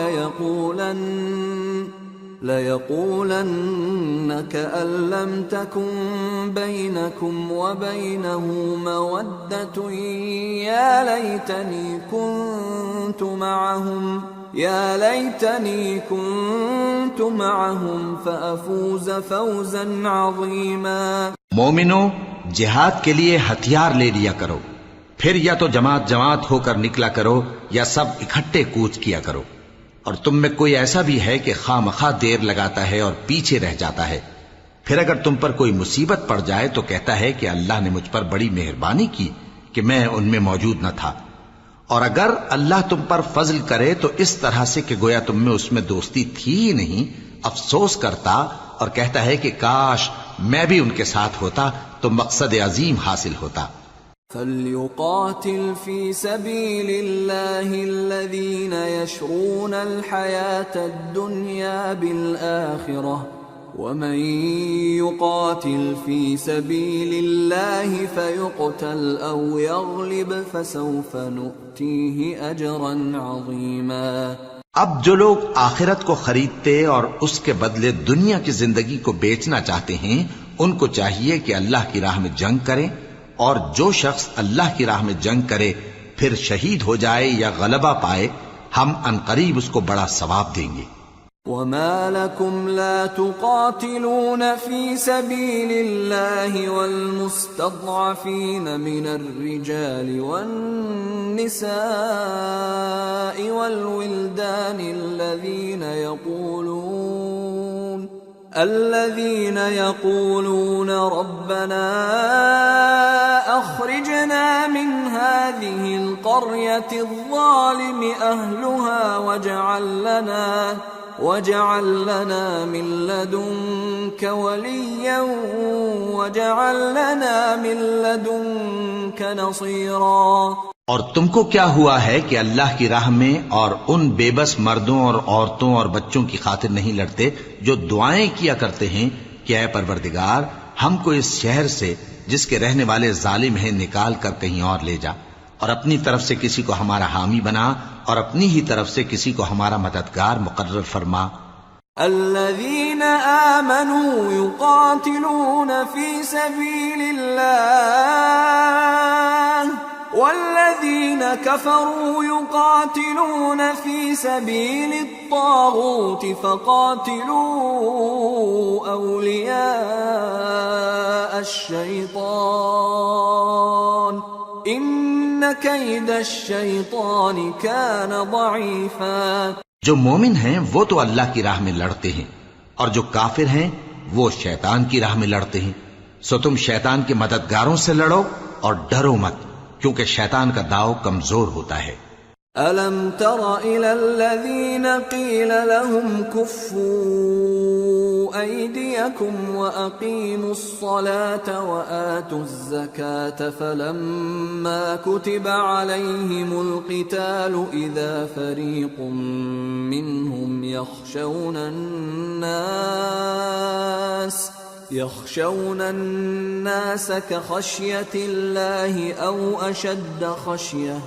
ليقولن كأن لم تكن بينكم وبينه مودة يا ليتني كنت معهم فأفوز فوزا عظيما. مومنو، جہاد کے لیے ہتھیار لے لیا کرو، پھر یا تو جماعت جماعت ہو کر نکلا کرو یا سب اکٹھے کوچ کیا کرو. اور تم میں کوئی ایسا بھی ہے کہ خواہ مخواہ دیر لگاتا ہے اور پیچھے رہ جاتا ہے، پھر اگر تم پر کوئی مصیبت پڑ جائے تو کہتا ہے کہ اللہ نے مجھ پر بڑی مہربانی کی کہ میں ان میں موجود نہ تھا. اور اگر اللہ تم پر فضل کرے تو اس طرح سے کہ گویا تم میں اس میں دوستی تھی ہی نہیں، افسوس کرتا اور کہتا ہے کہ کاش میں بھی ان کے ساتھ ہوتا تو مقصد عظیم حاصل ہوتا. فَلْيُقَاتِلْ فِي سَبِيلِ اللَّهِ الَّذِينَ يَشْرُونَ الْحَيَاةَ الدُّنْيَا بِالْآخِرَةِ ومن يقاتل في سبيل الله فيقتل أو يغلب فسوف نؤتيه أجرا عظيما۔ اب جو لوگ آخرت کو خریدتے اور اس کے بدلے دنیا کی زندگی کو بیچنا چاہتے ہیں، ان کو چاہیے کہ اللہ کی راہ میں جنگ کریں، اور جو شخص اللہ کی راہ میں جنگ کرے پھر شہید ہو جائے یا غلبہ پائے، ہم عنقریب اس کو بڑا ثواب دیں گے۔ وما لكم لا تقاتلون في سبيل الله والمستضعفين من الرجال والنساء والولدان الذين يقولون ربنا أخرجنا من هذه القرية الظالم أهلها واجعل لنا من لدنك وليا واجعل لنا من لدنك نصيرا۔ اور تم کو کیا ہوا ہے کہ اللہ کی راہ میں اور ان بے بس مردوں اور عورتوں اور بچوں کی خاطر نہیں لڑتے جو دعائیں کیا کرتے ہیں کہ اے پروردگار ہم کو اس شہر سے جس کے رہنے والے ظالم ہیں نکال کر کہیں اور لے جا، اور اپنی طرف سے کسی کو ہمارا حامی بنا اور اپنی ہی طرف سے کسی کو ہمارا مددگار مقرر فرما۔ الذين آمنوا يقاتلون في سبيل الله والذين كفروا يقاتلون في سبيل الطاغوت فقاتلوا أولياء الشيطان إن كيد الشيطان كان ضعيفا۔ جو مومن ہیں وہ تو اللہ کی راہ میں لڑتے ہیں، اور جو کافر ہیں وہ شیطان کی راہ میں لڑتے ہیں، سو تم شیطان کے مددگاروں سے لڑو اور ڈرو مت، کیونکہ شیطان کا داؤ کمزور ہوتا ہے۔ أَلَمْ تَرَ إِلَى الَّذِينَ قِيلَ لَهُمْ كُفُّوا أَيْدِيَكُمْ وَأَقِيمُوا الصَّلَاةَ وَآتُوا الزَّكَاةَ فَلَمَّا كُتِبَ عَلَيْهِمُ الْقِتَالُ إِذَا فَرِيقٌ مِّنْهُمْ يخشون الناس كخشية الله أو أشد خشية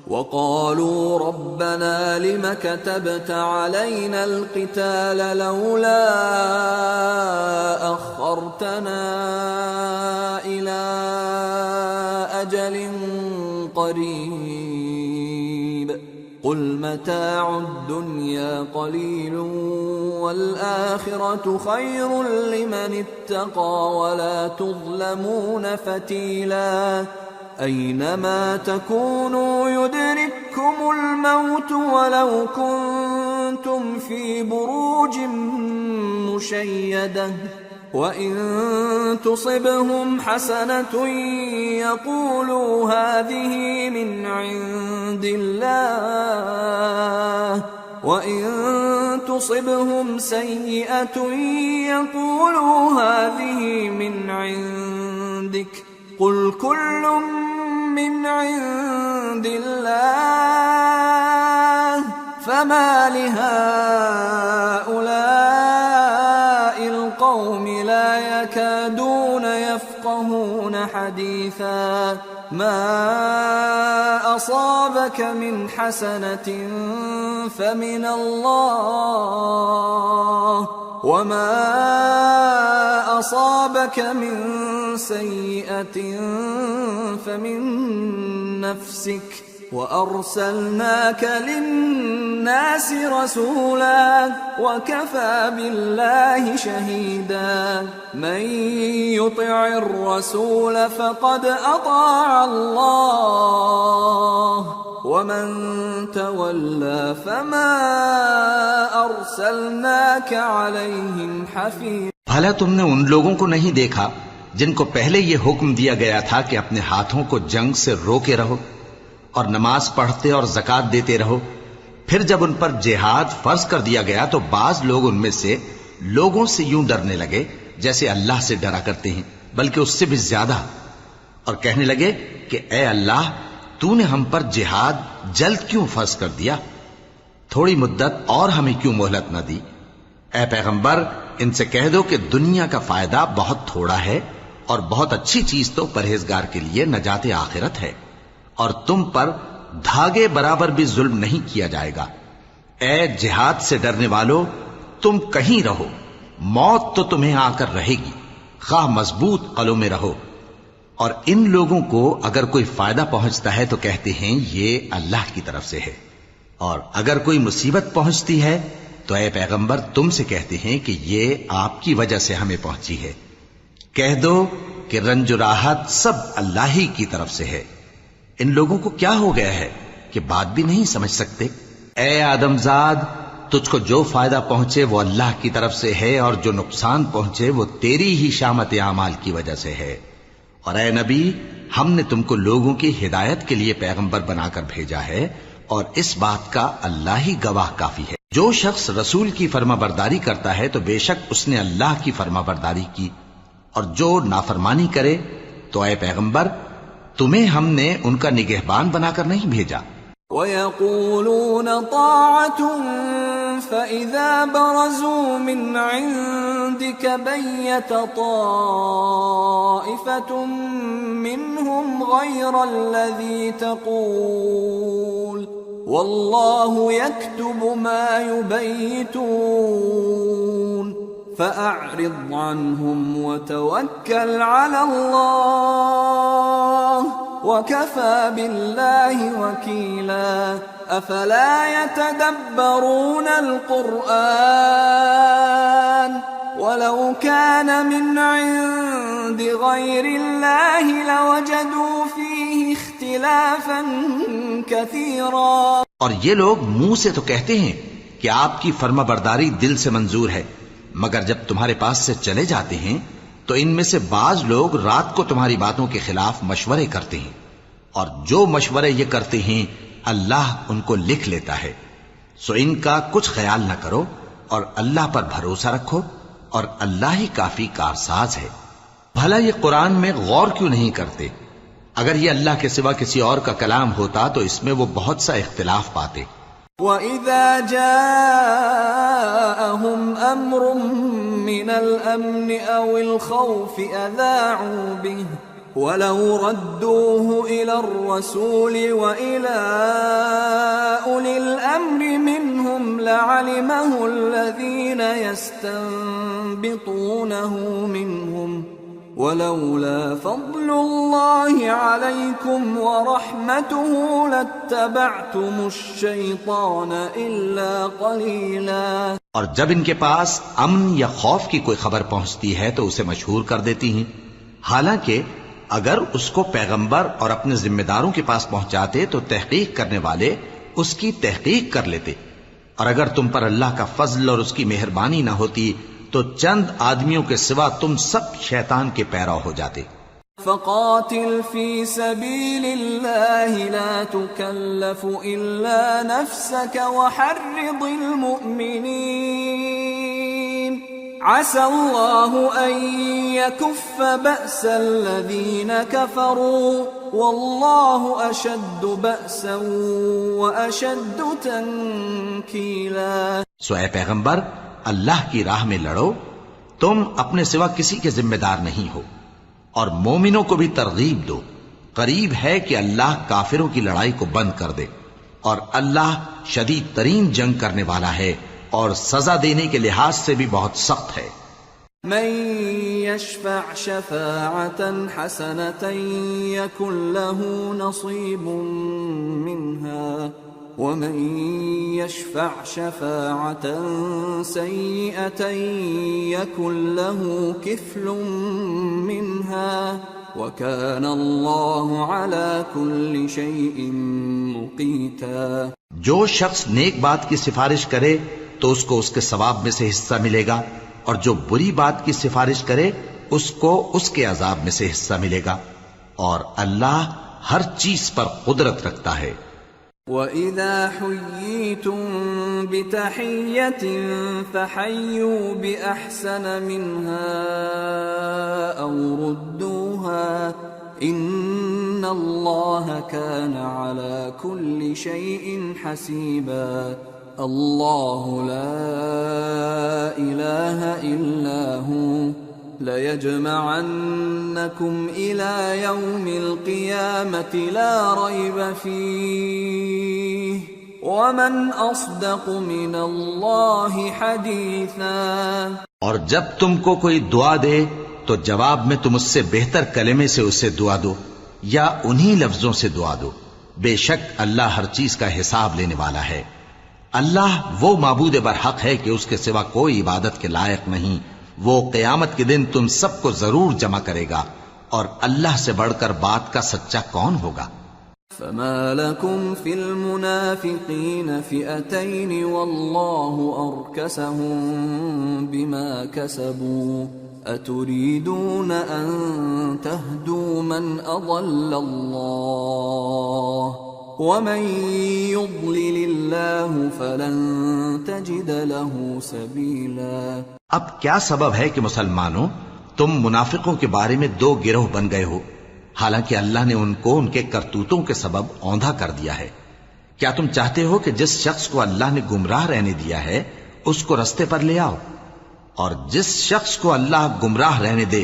وقالوا ربنا لم كتبت علينا القتال لولا أخرتنا إلى أجل قريب قل متاع الدنيا قليل والآخرة خير لمن اتقى ولا تظلمون فتيلا أينما تكونوا يدرككم الموت ولو كنتم في بروج مشيدة وإن تصبهم حسنة يقولوا هذه من عند الله وإن تصبهم سيئة يقولوا هذه من عندك قل كل من عند الله فما لهؤلاء القوم لا يكادون يفقهون حديثا ما أصابك من حسنة فمن الله وما أصابك من سيئة فمن نفسك وأرسلناك للناس رسولا وكفى بالله شهيدا من يطع الرسول فقد أطاع الله ومن تولى فما أرسلناك عليهم حفيظا۔ بھلا تم نے ان لوگوں کو نہیں دیکھا جن کو پہلے یہ حکم دیا گیا تھا کہ اپنے ہاتھوں کو جنگ سے روکے رہو اور نماز پڑھتے اور زکوٰۃ دیتے رہو، پھر جب ان پر جہاد فرض کر دیا گیا تو بعض لوگ ان میں سے لوگوں سے یوں ڈرنے لگے جیسے اللہ سے ڈرا کرتے ہیں، بلکہ اس سے بھی زیادہ، اور کہنے لگے کہ اے اللہ تو نے ہم پر جہاد جلد کیوں فرض کر دیا، تھوڑی مدت اور ہمیں کیوں مہلت نہ دی۔ اے پیغمبر ان سے کہہ دو کہ دنیا کا فائدہ بہت تھوڑا ہے اور بہت اچھی چیز تو پرہیزگار کے لیے نجات آخرت ہے، اور تم پر دھاگے برابر بھی ظلم نہیں کیا جائے گا۔ اے جہاد سے ڈرنے والو، تم کہیں رہو، موت تو تمہیں آ کر رہے گی، خواہ مضبوط قلعوں میں رہو۔ اور ان لوگوں کو اگر کوئی فائدہ پہنچتا ہے تو کہتے ہیں یہ اللہ کی طرف سے ہے، اور اگر کوئی مصیبت پہنچتی ہے تو اے پیغمبر تم سے کہتے ہیں کہ یہ آپ کی وجہ سے ہمیں پہنچی ہے۔ کہہ دو کہ رنج و راحت سب اللہ ہی کی طرف سے ہے۔ ان لوگوں کو کیا ہو گیا ہے کہ بات بھی نہیں سمجھ سکتے؟ اے آدم زاد، تجھ کو جو فائدہ پہنچے وہ اللہ کی طرف سے ہے، اور جو نقصان پہنچے وہ تیری ہی شامت اعمال کی وجہ سے ہے۔ اور اے نبی، ہم نے تم کو لوگوں کی ہدایت کے لیے پیغمبر بنا کر بھیجا ہے، اور اس بات کا اللہ ہی گواہ کافی ہے۔ جو شخص رسول کی فرما برداری کرتا ہے تو بے شک اس نے اللہ کی فرما برداری کی، اور جو نافرمانی کرے تو اے پیغمبر تمہیں ہم نے ان کا نگہبان بنا کر نہیں بھیجا۔ وَيَقُولُونَ طَاعَةٌ فَإِذَا بَرَزُوا مِنْ عِنْدِكَ بَيَّتَ طَائِفَةٌ مِّنْهُمْ غَيْرَ الَّذِي تَقُولُ وَاللَّهُ يَكْتُبُ مَا يُبَيِّتُونَ فَأَعْرِضْ عَنْهُمْ وَتَوَكَّلْ عَلَى اللَّهِ وَكَفَى بِاللَّهِ وَكِيلًا أَفَلَا يَتَدَبَّرُونَ الْقُرْآنَ وَلَوْ كَانَ مِنْ عِنْدِ غَيْرِ اللَّهِ لَوَجَدُوا فِيهِ اخْتِلَافًا كَثِيرًا۔ اور یہ لوگ منہ سے تو کہتے ہیں کہ آپ کی فرما برداری دل سے منظور ہے، مگر جب تمہارے پاس سے چلے جاتے ہیں تو ان میں سے بعض لوگ رات کو تمہاری باتوں کے خلاف مشورے کرتے ہیں، اور جو مشورے یہ کرتے ہیں اللہ ان کو لکھ لیتا ہے۔ سو ان کا کچھ خیال نہ کرو اور اللہ پر بھروسہ رکھو، اور اللہ ہی کافی کارساز ہے۔ بھلا یہ قرآن میں غور کیوں نہیں کرتے؟ اگر یہ اللہ کے سوا کسی اور کا کلام ہوتا تو اس میں وہ بہت سا اختلاف پاتے۔ وَإِذَا جَاءَهُمْ أَمْرٌ مِّنَ الْأَمْنِ أَوِ الْخَوْفِ أَذَاعُوا بِهِ وَلَوْ رَدُّوهُ إِلَى الرَّسُولِ وَإِلَى أُولِي الْأَمْرِ مِنْهُمْ لَعَلِمَهُ الَّذِينَ يَسْتَنبِطُونَهُ مِنْهُمْ وَلَوْلَا فَضْلُ اللَّهِ عَلَيْكُمْ وَرَحْمَتُهُ لَاتَّبَعْتُمُ الشَّيْطَانَ إِلَّا قَلِيلًا۔ اور جب ان کے پاس امن یا خوف کی کوئی خبر پہنچتی ہے تو اسے مشہور کر دیتی ہیں، حالانکہ اگر اس کو پیغمبر اور اپنے ذمہ داروں کے پاس پہنچاتے تو تحقیق کرنے والے اس کی تحقیق کر لیتے، اور اگر تم پر اللہ کا فضل اور اس کی مہربانی نہ ہوتی تو چند آدمیوں کے سوا تم سب شیطان کے پیرو ہو جاتے۔ فَقَاتِلْ فِي سَبِيلِ اللَّهِ لَا تُكَلَّفُ إِلَّا نَفْسَكَ وَحَرِّضِ الْمُؤْمِنِينَ عَسَى اللَّهُ أَن يَكُفَّ بَأْسَ الَّذِينَ كَفَرُوا وَاللَّهُ أَشَدُّ بَأْسًا وَأَشَدُّ تَنكِيلًا۔ سو اے پیغمبر، اللہ کی راہ میں لڑو، تم اپنے سوا کسی کے ذمہ دار نہیں ہو، اور مومنوں کو بھی ترغیب دو، قریب ہے کہ اللہ کافروں کی لڑائی کو بند کر دے، اور اللہ شدید ترین جنگ کرنے والا ہے اور سزا دینے کے لحاظ سے بھی بہت سخت ہے۔ من يشفع شفاعة حسنة يكن له نصيب منها ومن يشفع شفاعة سيئة يكن له كفل منها وكان الله على كل شيء مقيتا۔ جو شخص نیک بات کی سفارش کرے تو اس کو اس کے ثواب میں سے حصہ ملے گا، اور جو بری بات کی سفارش کرے اس کو اس کے عذاب میں سے حصہ ملے گا، اور اللہ ہر چیز پر قدرت رکھتا ہے۔ وَإِذَا حُيِّيتُم بِتَحِيَّةٍ فَحَيُّوا بِأَحْسَنَ مِنْهَا أَوْ رُدُّوهَا إِنَّ اللَّهَ كَانَ عَلَى كُلِّ شَيْءٍ حَسِيبًا۔ الله لا إله إلا هو ليجمعنكم إلى يوم القيامة لا ريب فيه ومن أصدق من الله حديثا. اور جب تم کو کوئی دعا دے تو جواب میں تم اس سے بہتر کلمے سے اسے دعا دو یا انہی لفظوں سے دعا دو. بے شک اللہ ہر چیز کا حساب لینے والا ہے. اللہ وہ معبود برحق ہے کہ اس کے سوا کوئی عبادت کے لائق نہیں. وہ قیامت کے دن تم سب کو ضرور جمع کرے گا اور اللہ سے بڑھ کر بات کا سچا کون ہوگا؟ فما لكم في المنافقين فئتين والله أركسهم بما كسبوا أتريدون أن تهدوا من أضل الله ومن يضلل الله فلن تجد له سبيلا. اب کیا سبب ہے کہ مسلمانوں تم منافقوں کے بارے میں دو گروہ بن گئے ہو حالانکہ اللہ نے ان کو ان کے کرتوتوں کے سبب اوندھا کر دیا ہے؟ کیا تم چاہتے ہو کہ جس شخص کو اللہ نے گمراہ رہنے دیا ہے اس کو رستے پر لے آؤ، اور جس شخص کو اللہ گمراہ رہنے دے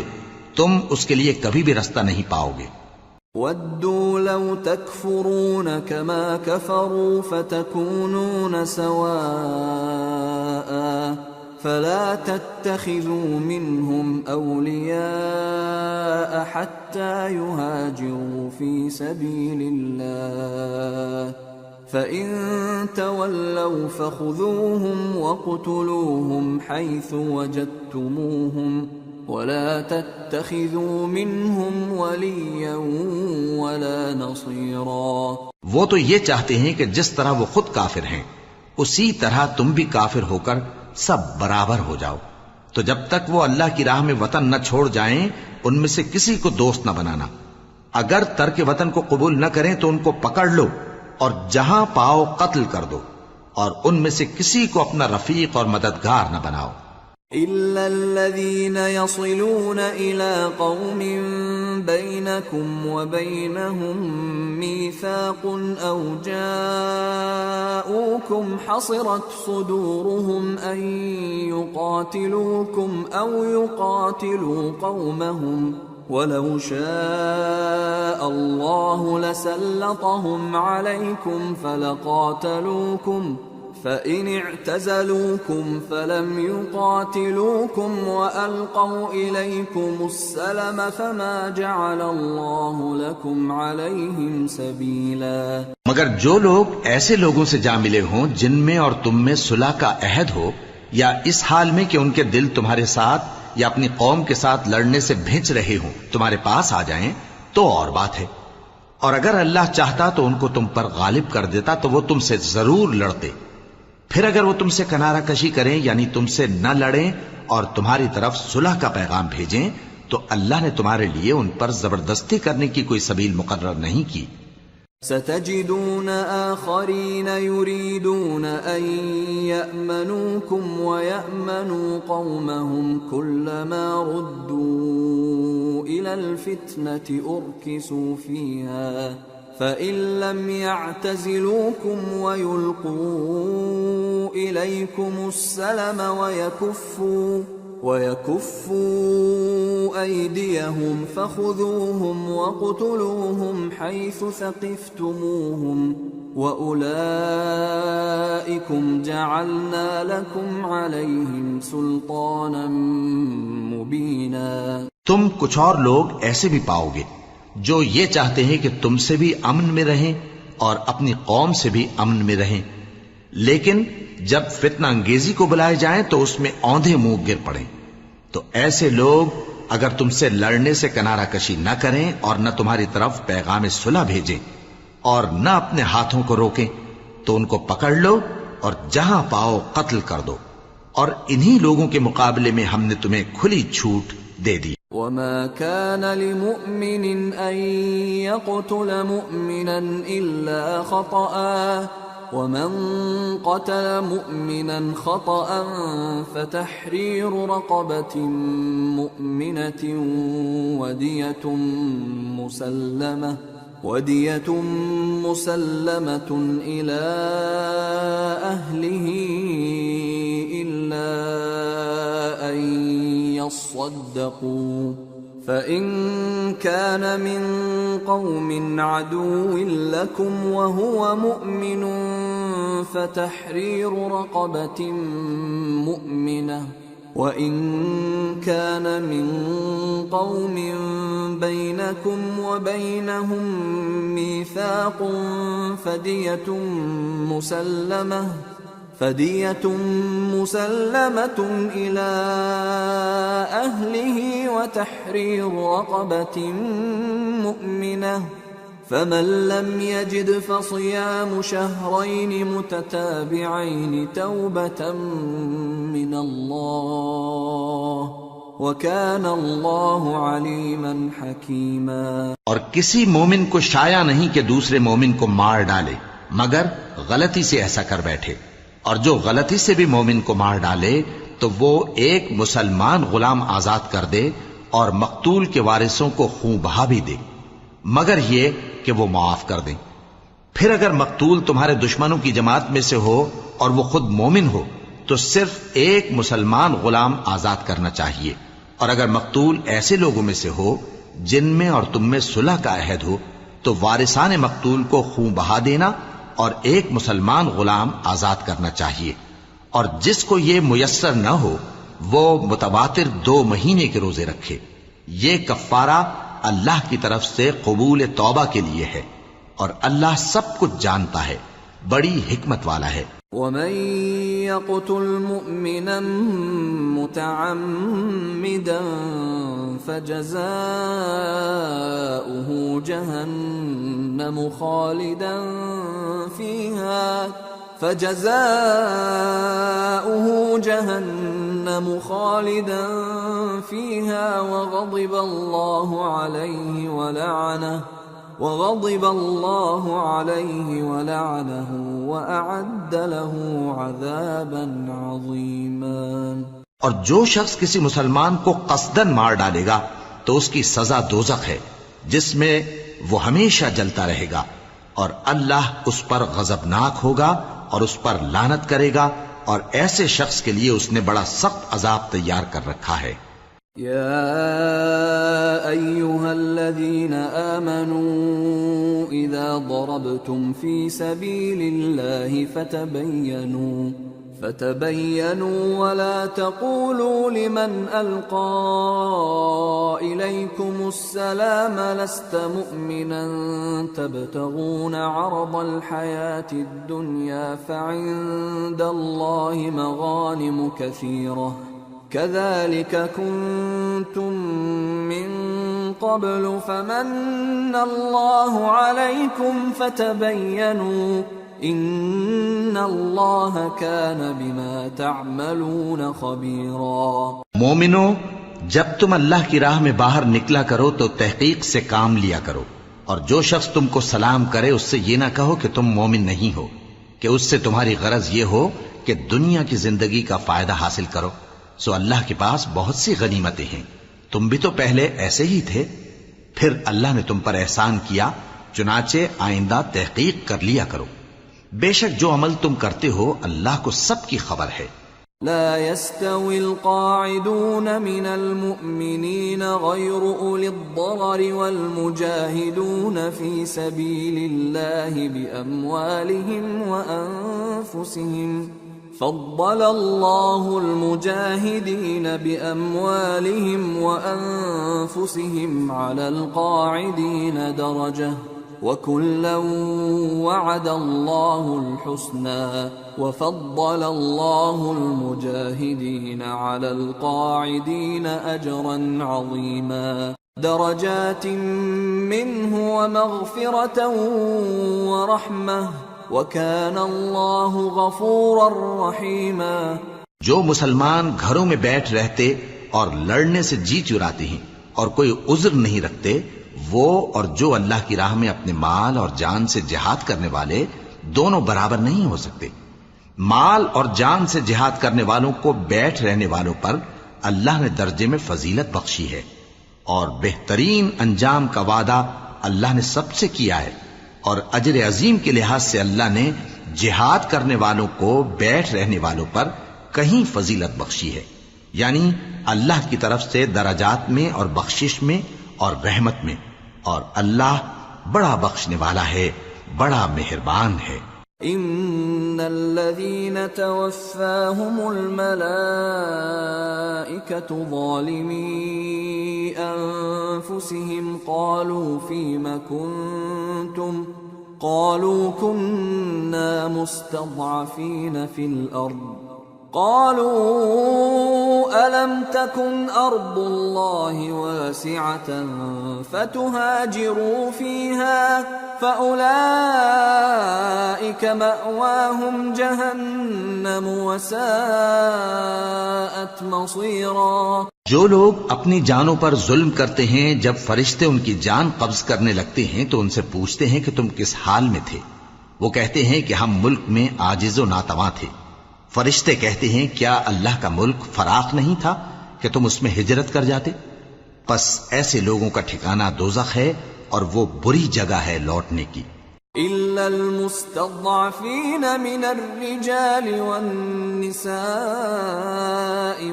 تم اس کے لیے کبھی بھی رستہ نہیں پاؤ گے. وَدُّوا لَوْ تَكْفُرُونَ كَمَا كَفَرُوا فَتَكُونُونَ سَوَاءً فَلَا تَتَّخِذُوا مِنْهُمْ أَوْلِيَاءَ حَتَّى يُهَاجِرُوا فِي سَبِيلِ اللَّهِ فَإِن تَوَلَّوْا فَخُذُوهُمْ وَاقْتُلُوهُمْ حَيْثُ وَجَدتُّمُوهُمْ وَلَا تَتَّخِذُوا مِنْهُمْ وَلِيًّا وَلَا نَصِيرًا. وہ تو یہ چاہتے ہیں کہ جس طرح وہ خود کافر ہیں اسی طرح تم بھی کافر ہو کر سب برابر ہو جاؤ. تو جب تک وہ اللہ کی راہ میں وطن نہ چھوڑ جائیں ان میں سے کسی کو دوست نہ بنانا. اگر ترک وطن کو قبول نہ کریں تو ان کو پکڑ لو اور جہاں پاؤ قتل کر دو، اور ان میں سے کسی کو اپنا رفیق اور مددگار نہ بناؤ. إِلَّا الَّذِينَ يَصِلُونَ إِلَىٰ قَوْمٍ بَيْنَكُمْ وَبَيْنَهُم مِّيثَاقٌ أَوْ جَاءُوكُمْ حَصِرَتْ صُدُورُهُمْ أَن يُقَاتِلُوكُمْ أَوْ يُقَاتِلُوا قَوْمَهُمْ وَلَوْ شَاءَ اللَّهُ لَسَلَّطَهُمْ عَلَيْكُمْ فَلَقَاتَلُوكُمْ فَإِنِ اعْتَزَلُوكُمْ فَلَمْ يُقَاتِلُوكُمْ وَأَلْقَوْا إِلَيْكُمُ السَّلَمَ فَمَا جَعَلَ اللَّهُ لَكُمْ عَلَيْهِمْ سَبِيلًا. مگر جو لوگ ایسے لوگوں سے جا ملے ہوں جن میں اور تم میں صلح کا عہد ہو، یا اس حال میں کہ ان کے دل تمہارے ساتھ یا اپنی قوم کے ساتھ لڑنے سے بھنچ رہے ہوں، تمہارے پاس آ جائیں تو اور بات ہے. اور اگر اللہ چاہتا تو ان کو تم پر غالب کر دیتا تو وہ تم سے ضرور لڑتے. پھر اگر وہ تم سے کنارہ کشی کریں یعنی تم سے نہ لڑیں اور تمہاری طرف صلح کا پیغام بھیجیں تو اللہ نے تمہارے لیے ان پر زبردستی کرنے کی کوئی سبیل مقرر نہیں کی. ستجدون آخرين يريدون أن يأمنوكم ويأمنوا قومهم كلما ردوا إلى الفتنة أركسوا فيها فإن لم يعتزلوكم ويلقوا إليكم السلم ويكفوا أيديهم فخذوهم وقتلوهم حيث ثقفتموهم وأولئكم جعلنا لكم عليهم سلطانا مبينا. تم کچھ اور لوگ ایسے بھی پاؤ گے جو یہ چاہتے ہیں کہ تم سے بھی امن میں رہیں اور اپنی قوم سے بھی امن میں رہیں، لیکن جب فتنہ انگیزی کو بلائے جائیں تو اس میں اوندھے منہ گر پڑیں. تو ایسے لوگ اگر تم سے لڑنے سے کنارہ کشی نہ کریں اور نہ تمہاری طرف پیغام صلح بھیجیں اور نہ اپنے ہاتھوں کو روکیں تو ان کو پکڑ لو اور جہاں پاؤ قتل کر دو، اور انہی لوگوں کے مقابلے میں ہم نے تمہیں کھلی چھوٹ دے دی. وما كان لمؤمن أن يقتل مؤمنا إلا خطأ ومن قتل مؤمنا خطأ فتحرير رقبة مؤمنة ودية مسلمة وَدِيَةٌ مُّسَلَّمَةٌ إِلَىٰ أَهْلِهِ إِلَّا أَن يَصَّدَّقُوا فَإِن كَانَ مِن قَوْمٍ عَدُوٍّ لَّكُمْ وَهُوَ مُؤْمِنٌ فَتَحْرِيرُ رَقَبَةٍ مُّؤْمِنَةٍ وَإِن كَانَ مِن قَوْمٍ بَيْنَكُمْ وَبَيْنَهُم مِّيثَاقٌ فَدِيَةٌ مُّسَلَّمَةٌ إِلَىٰ أَهْلِهِ وَتَحْرِيرُ رَقَبَةٍ مُّؤْمِنَةٍ فَمَن لَّمْ يَجِدْ فَصِيَامُ شَهْرَيْنِ مُتَتَابِعَيْنِ تَوْبَةً مِّنَ اللَّهِ وَكَانَ اللَّهُ عَلِيمًا حَكِيمًا۔ اور کسی مومن کو شایع نہیں کہ دوسرے مومن کو مار ڈالے مگر غلطی سے ایسا کر بیٹھے، اور جو غلطی سے بھی مومن کو مار ڈالے تو وہ ایک مسلمان غلام آزاد کر دے اور مقتول کے وارثوں کو خون بہا بھی دے، مگر یہ کہ وہ معاف کر دیں۔ پھر اگر مقتول تمہارے دشمنوں کی جماعت میں سے ہو اور وہ خود مومن ہو تو صرف ایک مسلمان غلام آزاد کرنا چاہیے، اور اگر مقتول ایسے لوگوں میں سے ہو جن میں اور تم میں صلح کا عہد ہو تو وارثان مقتول کو خون بہا دینا اور ایک مسلمان غلام آزاد کرنا چاہیے، اور جس کو یہ میسر نہ ہو وہ متواتر 2 مہینے کے روزے رکھے۔ یہ کفارہ اللہ کی طرف سے قبول توبہ کے لیے ہے، اور اللہ سب کچھ جانتا ہے، بڑی حکمت والا ہے۔ وَمَن يَقْتُلْ مُؤْمِنًا مُّتَعَمِّدًا فَجَزَاؤُهُ جَهَنَّمُ خَالِدًا فِيهَا وَغَضِبَ اللَّهُ عَلَيْهِ وَلَعَنَهُ وَأَعَدَّ لَهُ عَذَابًا عَظِيمًا۔ اور جو شخص کسی مسلمان کو قصداً مار ڈالے گا تو اس کی سزا دوزخ ہے جس میں وہ ہمیشہ جلتا رہے گا، اور اللہ اس پر غضبناک ہوگا اور اس پر لعنت کرے گا، اور ایسے شخص کے لیے اس نے بڑا سخت عذاب تیار کر رکھا ہے۔ يا أيها الذين آمنوا إذا ضربتم في سبيل الله فتبينوا ولا تقولوا لمن ألقى إليكم السلام لست مؤمنا تبتغون عرض الحياة الدنيا فعند الله مغانم كثيرة كذلك كنتم من قبل فمن الله عليكم فتبينوا ان اللہ کان بما تعملون خبیرا۔ مومنو، جب تم اللہ کی راہ میں باہر نکلا کرو تو تحقیق سے کام لیا کرو، اور جو شخص تم کو سلام کرے اس سے یہ نہ کہو کہ تم مومن نہیں ہو، کہ اس سے تمہاری غرض یہ ہو کہ دنیا کی زندگی کا فائدہ حاصل کرو۔ سو اللہ کے پاس بہت سی غنیمتیں ہیں، تم بھی تو پہلے ایسے ہی تھے، پھر اللہ نے تم پر احسان کیا، چنانچہ آئندہ تحقیق کر لیا کرو۔ بے شک جو عمل تم کرتے ہو اللہ کو سب کی خبر ہے۔ لا يستوي القاعدون من المؤمنين غير أولي الضرر والمجاهدون في سبيل الله بأموالهم وأنفسهم فضل الله المجاهدين بأموالهم وأنفسهم على القاعدين درجة وَكُلًّا وَعَدَ اللَّهُ الْحُسْنَى وَفَضَّلَ اللَّهُ الْمُجَاهِدِينَ عَلَى الْقَاعِدِينَ أَجْرًا عَظِيمًا دَرَجَاتٍ مِّنْهُ وَمَغْفِرَةً وَرَحْمَةً وَكَانَ اللَّهُ غَفُورًا رَّحِيمًا۔ جو مسلمان گھروں میں بیٹھ رہتے اور لڑنے سے جی چراتے ہیں اور کوئی عذر نہیں رکھتے، وہ اور جو اللہ کی راہ میں اپنے مال اور جان سے جہاد کرنے والے دونوں برابر نہیں ہو سکتے۔ مال اور جان سے جہاد کرنے والوں کو بیٹھ رہنے والوں پر اللہ نے درجے میں فضیلت بخشی ہے، اور بہترین انجام کا وعدہ اللہ نے سب سے کیا ہے، اور اجر عظیم کے لحاظ سے اللہ نے جہاد کرنے والوں کو بیٹھ رہنے والوں پر کہیں فضیلت بخشی ہے، یعنی اللہ کی طرف سے درجات میں اور بخشش میں اور رحمت میں، اور اللہ بڑا بخشنے والا ہے، بڑا مہربان ہے۔ ان الذين توفاهم الملائكة ظالمي انفسهم قالوا فيم كنتم قالوا كنا مستضعفين في الارض قالوا ألم تكن أرض الله واسعة فتهاجروا فيها فأولئك مأواهم جهنم وساءت مصيرا۔ جو لوگ اپنی جانوں پر ظلم کرتے ہیں، جب فرشتے ان کی جان قبض کرنے لگتے ہیں تو ان سے پوچھتے ہیں کہ تم کس حال میں تھے؟ وہ کہتے ہیں کہ ہم ملک میں عاجز و ناتواں تھے۔ فرشتے کہتے ہیں کیا اللہ کا ملک فراخ نہیں تھا کہ تم اس میں ہجرت کر جاتے؟ پس ایسے لوگوں کا ٹھکانہ دوزخ ہے، اور وہ بری جگہ ہے لوٹنے کی۔ إلا المستضعفين من الرجال والنساء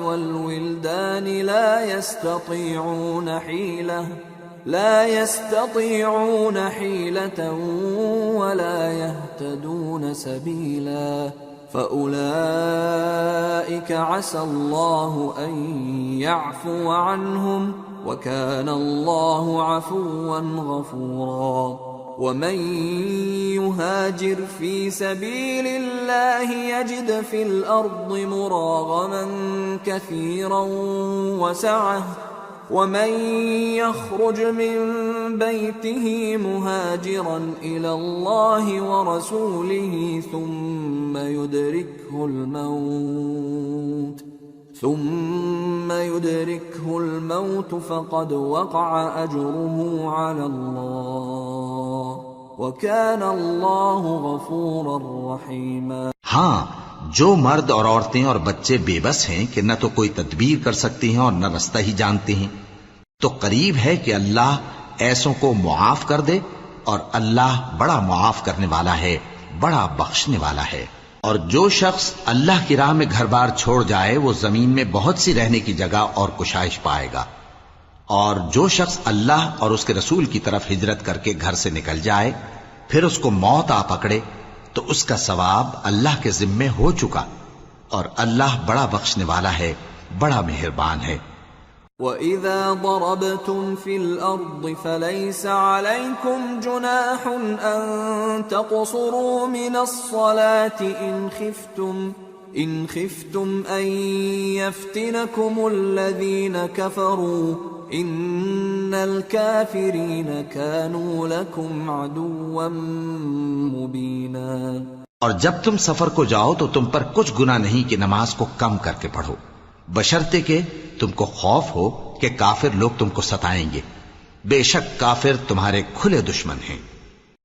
والولدان لا يستطيعون حيلة ولا يهتدون سبيلا فأولئك عسى الله أن يعفو عنهم وكان الله عفوا غفورا۔ ومن يهاجر في سبيل الله يجد في الأرض مراغما كثيرا وسعة ومن يخرج من بيته مهاجرا إلى الله ورسوله ثم يدركه الموت فقد وقع أجره على الله وكان الله غفورا رحيما۔ ہاں، جو مرد اور عورتیں اور بچے بے بس ہیں کہ نہ تو کوئی تدبیر کر سکتے ہیں اور نہ رستہ ہی جانتے ہیں، تو قریب ہے کہ اللہ ایسوں کو معاف کر دے، اور اللہ بڑا معاف کرنے والا ہے، بڑا بخشنے والا ہے۔ اور جو شخص اللہ کی راہ میں گھر بار چھوڑ جائے وہ زمین میں بہت سی رہنے کی جگہ اور کشائش پائے گا، اور جو شخص اللہ اور اس کے رسول کی طرف ہجرت کر کے گھر سے نکل جائے پھر اس کو موت آ پکڑے تو اس کا ثواب اللہ کے ذمے ہو چکا، اور اللہ بڑا بخشنے والا ہے، بڑا مہربان ہے۔ وَإِذَا ضَرَبْتُمْ فِي الْأَرْضِ فَلَيْسَ عَلَيْكُمْ جُنَاحٌ أَن تَقْصُرُوا مِنَ الصَّلَاةِ إِنْ خِفْتُمْ أَن يَفْتِنَكُمُ الَّذِينَ كَفَرُوا إِنَّ الْكَافِرِينَ كَانُوا لَكُمْ عَدُوًّا مُبِينًا۔ اور جب تم سفر کو جاؤ تو تم پر کچھ گناہ نہیں کہ نماز کو کم کر کے پڑھو، بشرطے کہ تم کو خوف ہو کہ کافر لوگ تم کو ستائیں گے، بے شک کافر تمہارے کھلے دشمن ہیں۔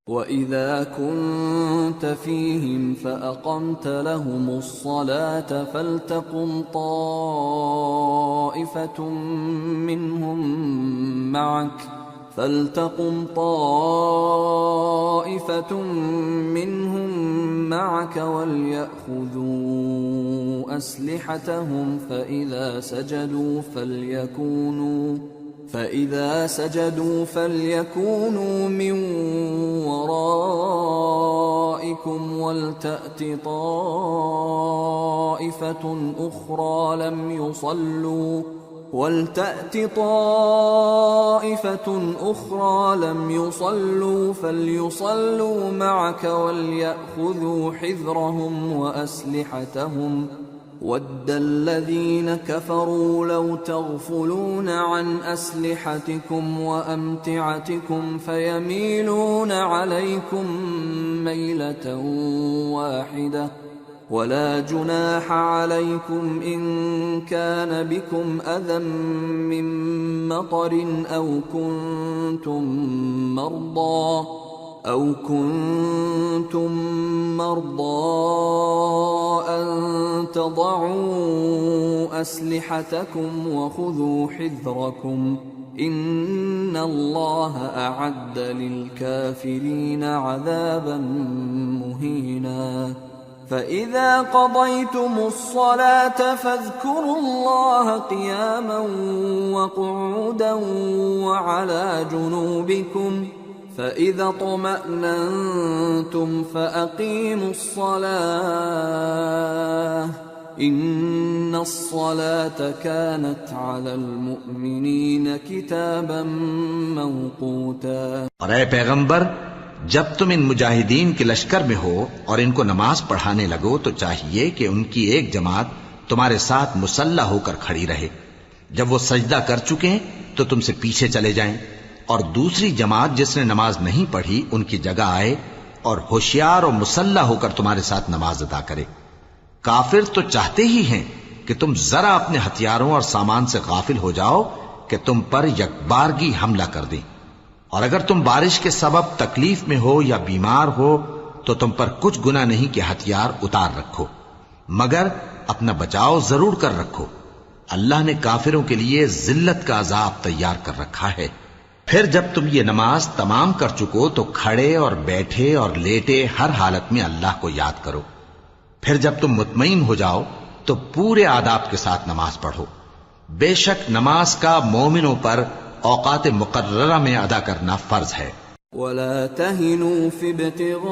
وَإِذَا كُنْتَ فِيهِمْ فَأَقَمْتَ لَهُمُ الصَّلَاةَ فَلْتَقُمْ طَائِفَةٌ مِّنْهُمْ مَعَكَ وَلْيَأْخُذُوا أَسْلِحَتَهُمْ فَإِذَا سَجَدُوا فَلْيَكُونُوا مِنْ وَرَائِكُمْ وَلْتَأْتِ طَائِفَةٌ أُخْرَى لَمْ يُصَلُّوا فَلْيُصَلُّوا مَعَكَ وَلْيَأْخُذُوا حِذْرَهُمْ وَأَسْلِحَتَهُمْ وَدَّ الَّذِينَ كَفَرُوا لَوْ تَغْفُلُونَ عَنْ أَسْلِحَتِكُمْ وَأَمْتِعَتِكُمْ فَيَمِيلُونَ عَلَيْكُمْ مَيْلَةً وَاحِدَةً وَلَا جُنَاحَ عَلَيْكُمْ إِن كَانَ بِكُمْ أَذًى مِّن مَّطَرٍ أَوْ كُنتُم مَّرْضَىٰ أَن تَضَعُوا أَسْلِحَتَكُمْ وَخُذُوا حِذْرَكُمْ إن الله أعد للكافرين عذابا مهينا فإذا قضيتم الصلاة فاذكروا الله قياما وقعودا وعلى جنوبكم فإذا اطمأننتم فأقيموا الصلاة إن الصلاة كانت على المؤمنين كتابا موقوتا۔ اور اے پیغمبر، جب تم ان مجاہدین کے لشکر میں ہو اور ان کو نماز پڑھانے لگو تو چاہیے کہ ان کی ایک جماعت تمہارے ساتھ مسلح ہو کر کھڑی رہے، جب وہ سجدہ کر چکے تو تم سے پیچھے چلے جائیں، اور دوسری جماعت جس نے نماز نہیں پڑھی ان کی جگہ آئے اور ہوشیار اور مسلح ہو کر تمہارے ساتھ نماز ادا کرے۔ کافر تو چاہتے ہی ہیں کہ تم ذرا اپنے ہتھیاروں اور سامان سے غافل ہو جاؤ کہ تم پر یکبارگی حملہ کر دیں، اور اگر تم بارش کے سبب تکلیف میں ہو یا بیمار ہو تو تم پر کچھ گناہ نہیں کہ ہتھیار اتار رکھو، مگر اپنا بچاؤ ضرور کر رکھو۔ اللہ نے کافروں کے لیے ذلت کا عذاب تیار کر رکھا ہے۔ پھر جب تم یہ نماز تمام کر چکو تو کھڑے اور بیٹھے اور لیٹے ہر حالت میں اللہ کو یاد کرو۔ پھر جب تم مطمئن ہو جاؤ تو پورے آداب کے ساتھ نماز پڑھو۔ بے شک نماز کا مومنوں پر اوقات مقررہ میں ادا کرنا فرض ہے۔ ولا تهنوا في ابتغاء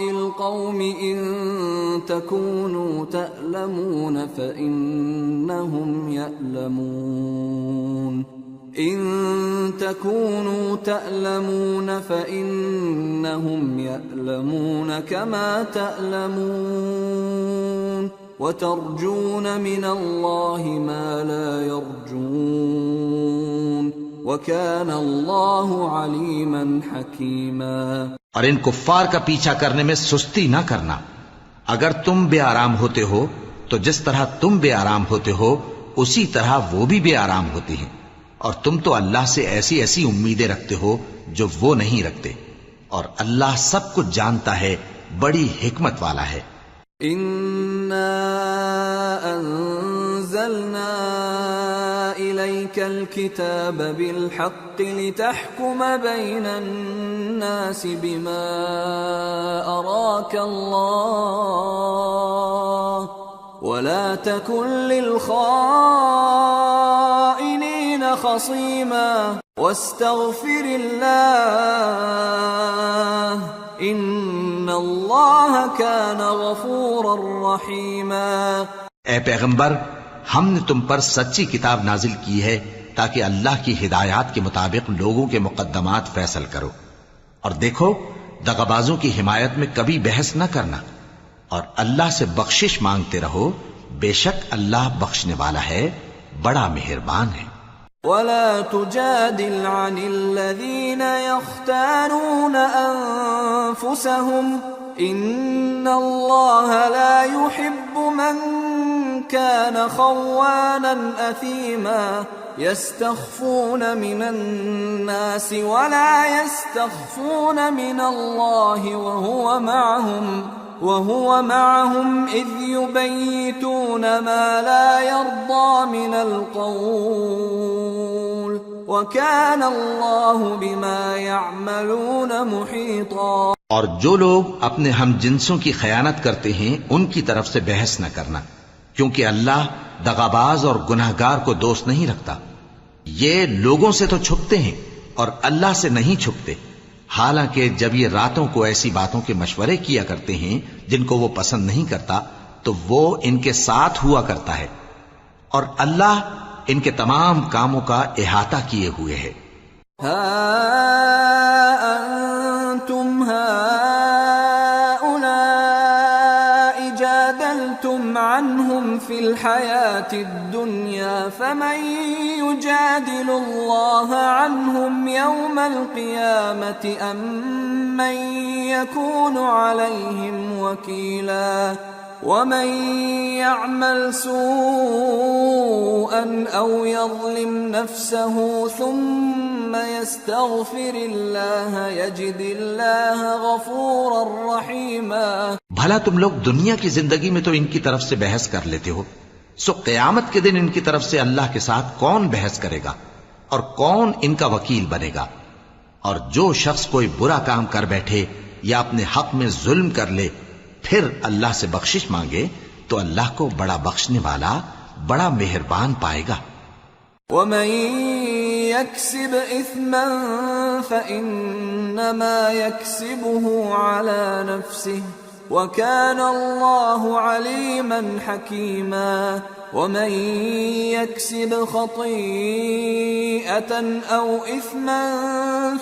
القوم إن تكونوا تألمون فإنهم يألمون إن تكونوا تألمون فإنهم يألمون كما تألمون وترجون من الله ما لا يرجون وكان الله عليما حكيما۔ اور ان کفار کا پیچھا کرنے میں سستی نہ کرنا۔ اگر تم بے آرام ہوتے ہو تو جس طرح تم بے آرام ہوتے ہو اسی طرح وہ بھی بے آرام ہوتے ہیں، اور تم تو اللہ سے ایسی ایسی امیدیں رکھتے ہو جو وہ نہیں رکھتے، اور اللہ سب کچھ جانتا ہے، بڑی حکمت والا ہے۔ اِنَّا أَنزَلْنَا إِلَيْكَ الْكِتَابَ بِالْحَقِّ لِتَحْكُمَ بَيْنَ النَّاسِ بِمَا أَرَاكَ اللَّهُ وَلَا تَكُنْ لِلْخَائِنِينَ خَصِيمًا وَاسْتَغْفِرِ اللَّهَ إِنَّ اللَّهَ كَانَ غَفُورًا رَحِيمًا۔ اے پیغمبر، ہم نے تم پر سچی کتاب نازل کی ہے تاکہ اللہ کی ہدایات کے مطابق لوگوں کے مقدمات فیصل کرو، اور دیکھو دغابازوں کی حمایت میں کبھی بحث نہ کرنا، اور اللہ سے بخشش مانگتے رہو، بے شک اللہ بخشنے والا ہے، بڑا مہربان ہے۔ وَلَا تُجَادِلْ عَنِ الَّذِينَ يَخْتَانُونَ أَنفُسَهُمْ إِنَّ اللَّهَ لَا يُحِبُّ مَنْ كَانَ خَوَّانًا أَثِيمًا يَسْتَخْفُونَ مِنَ النَّاسِ وَلَا يَسْتَخْفُونَ مِنَ اللَّهِ وَهُوَ مَعَهُمْ إِذْ يُبَيِّتُونَ مَا لَا يَرْضَى مِنَ الْقَوْلِ وَكَانَ اللَّهُ بِمَا يَعْمَلُونَ مُحِيطًا۔ اور جو لوگ اپنے ہم جنسوں کی خیانت کرتے ہیں ان کی طرف سے بحث نہ کرنا، کیونکہ اللہ دغاباز اور گناہگار کو دوست نہیں رکھتا۔ یہ لوگوں سے تو چھپتے ہیں اور اللہ سے نہیں چھپتے، حالانکہ جب یہ راتوں کو ایسی باتوں کے مشورے کیا کرتے ہیں جن کو وہ پسند نہیں کرتا تو وہ ان کے ساتھ ہوا کرتا ہے، اور اللہ ان کے تمام کاموں کا احاطہ کیے ہوئے ہے۔ ہا انتم هؤلاء جادلتم عنهم في الحياة الدنيا فمن يجادل الله عنهم يوم القيامة أم من يكون عليهم وكيلا ومن يعمل سوءا أو يظلم نفسه ثم يستغفر الله يجد الله غفورا رحيما۔ بھلا تم لوگ دنیا کی زندگی میں تو ان کی طرف سے بحث کر لیتے ہو، سو قیامت کے دن ان کی طرف سے اللہ کے ساتھ کون بحث کرے گا اور کون ان کا وکیل بنے گا؟ اور جو شخص کوئی برا کام کر بیٹھے یا اپنے حق میں ظلم کر لے پھر اللہ سے بخشش مانگے تو اللہ کو بڑا بخشنے والا بڑا مہربان پائے گا۔ ومن يكسب إثما فإنما يكسبه على نفسه وكان الله عليما حكيما ومن يكسب خطيئة أو إثما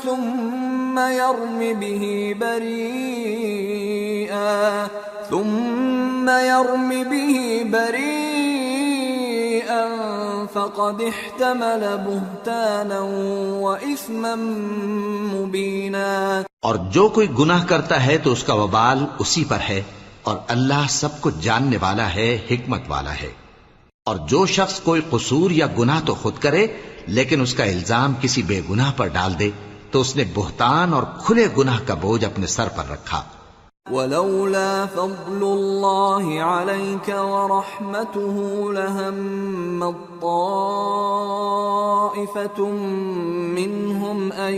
ثم يرم به بريئا فقد احتمل بهتانا وإثما مبينا۔ اور جو کوئی گناہ کرتا ہے تو اس کا وبال اسی پر ہے، اور اللہ سب کچھ جاننے والا ہے، حکمت والا ہے۔ اور جو شخص کوئی قصور یا گناہ تو خود کرے لیکن اس کا الزام کسی بے گناہ پر ڈال دے تو اس نے بہتان اور کھلے گناہ کا بوجھ اپنے سر پر رکھا۔ ولولا فضل الله عليك ورحمته لهم طائفة منهم أن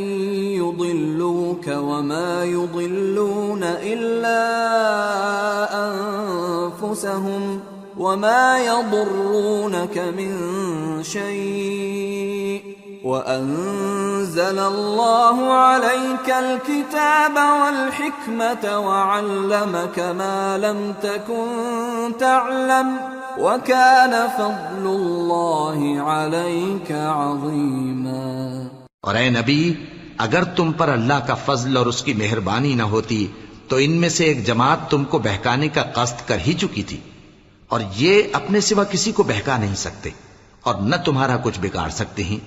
يضلوك وما يضلون إلا أنفسهم وما يضرونك من شيء وأنزل الله عليك الكتاب والحكمة وعلمك ما لم تكن تعلم وكان فضل الله عليك عظيما۔ اور اے نبی، اگر تم پر اللہ کا فضل اور اس کی مہربانی نہ ہوتی تو ان میں سے ایک جماعت تم کو بہکانے کا قصد کر ہی چکی تھی، اور یہ اپنے سوا کسی کو بہکا نہیں سکتے اور نہ تمہارا کچھ بگاڑ سکتے ہیں۔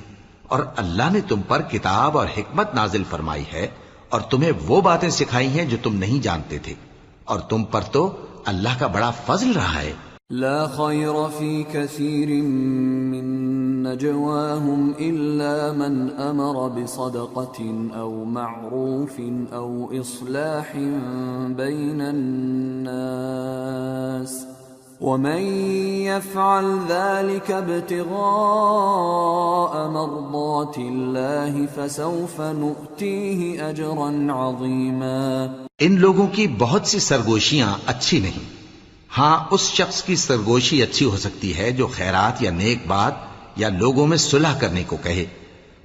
اور اللہ نے تم پر کتاب اور حکمت نازل فرمائی ہے اور تمہیں وہ باتیں سکھائی ہیں جو تم نہیں جانتے تھے، اور تم پر تو اللہ کا بڑا فضل رہا ہے۔ لا خير في كثير من نجواهم إلا من أمر بصدقة أو معروف أو إصلاح بين الناس ومن يفعل ذلك ابتغاء مرضات الله فسوف نؤتيه أجرا عظيما۔ ان لوگوں کی بہت سی سرگوشیاں اچھی نہیں، ہاں اس شخص کی سرگوشی اچھی ہو سکتی ہے جو خیرات یا نیک بات یا لوگوں میں صلح کرنے کو کہے،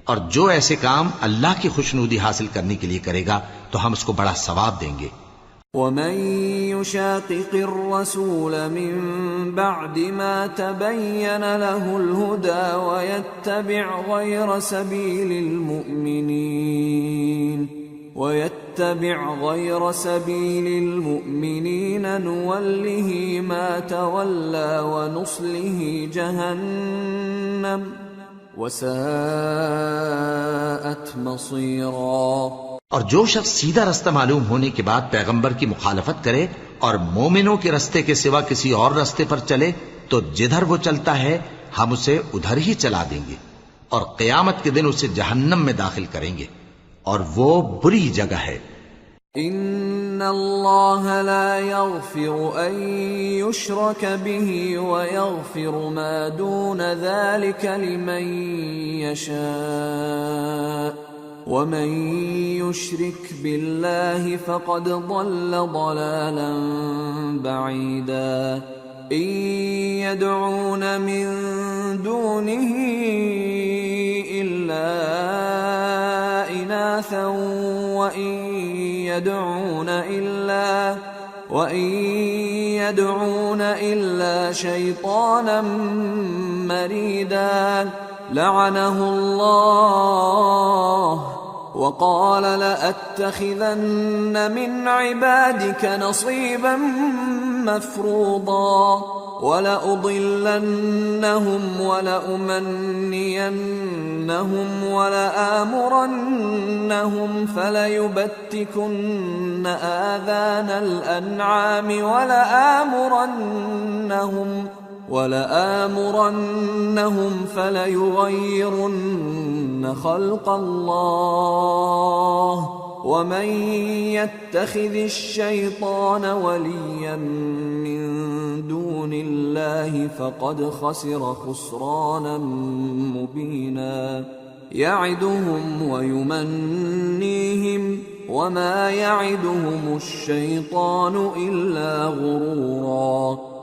اور جو ایسے کام اللہ کی خوشنودی حاصل کرنے کے لیے کرے گا تو ہم اس کو بڑا ثواب دیں گے۔ ومن يشاقق الرسول من بعد ما تبين له الهدى ويتبع غير سبيل المؤمنين نوله ما تولى ونصله جهنم وساءت مصيرا۔ اور جو شخص سیدھا رستہ معلوم ہونے کے بعد پیغمبر کی مخالفت کرے اور مومنوں کے رستے کے سوا کسی اور رستے پر چلے تو جدھر وہ چلتا ہے ہم اسے ادھر ہی چلا دیں گے، اور قیامت کے دن اسے جہنم میں داخل کریں گے، اور وہ بری جگہ ہے۔ ان اللہ لا يغفر ان يشرك به ويغفر ما دون ذلك لمن يشاء ومن يشرك بالله فقد ضل ضلالا بعيدا۔ ان يدعون من دونه الا اناثا وان يدعون الا شيطانا مريدا لعنه الله وقال لأتخذن من عبادك نصيبا مفروضا ولأضلنهم ولأمنينهم ولآمرنهم فليبتكن آذان الأنعام ولآمرنهم فليغيرن خلق الله ومن يتخذ الشيطان وليا من دون الله فقد خسر خسرانا مبينا يعدهم ويمنيهم وما يعدهم الشيطان إلا غرورا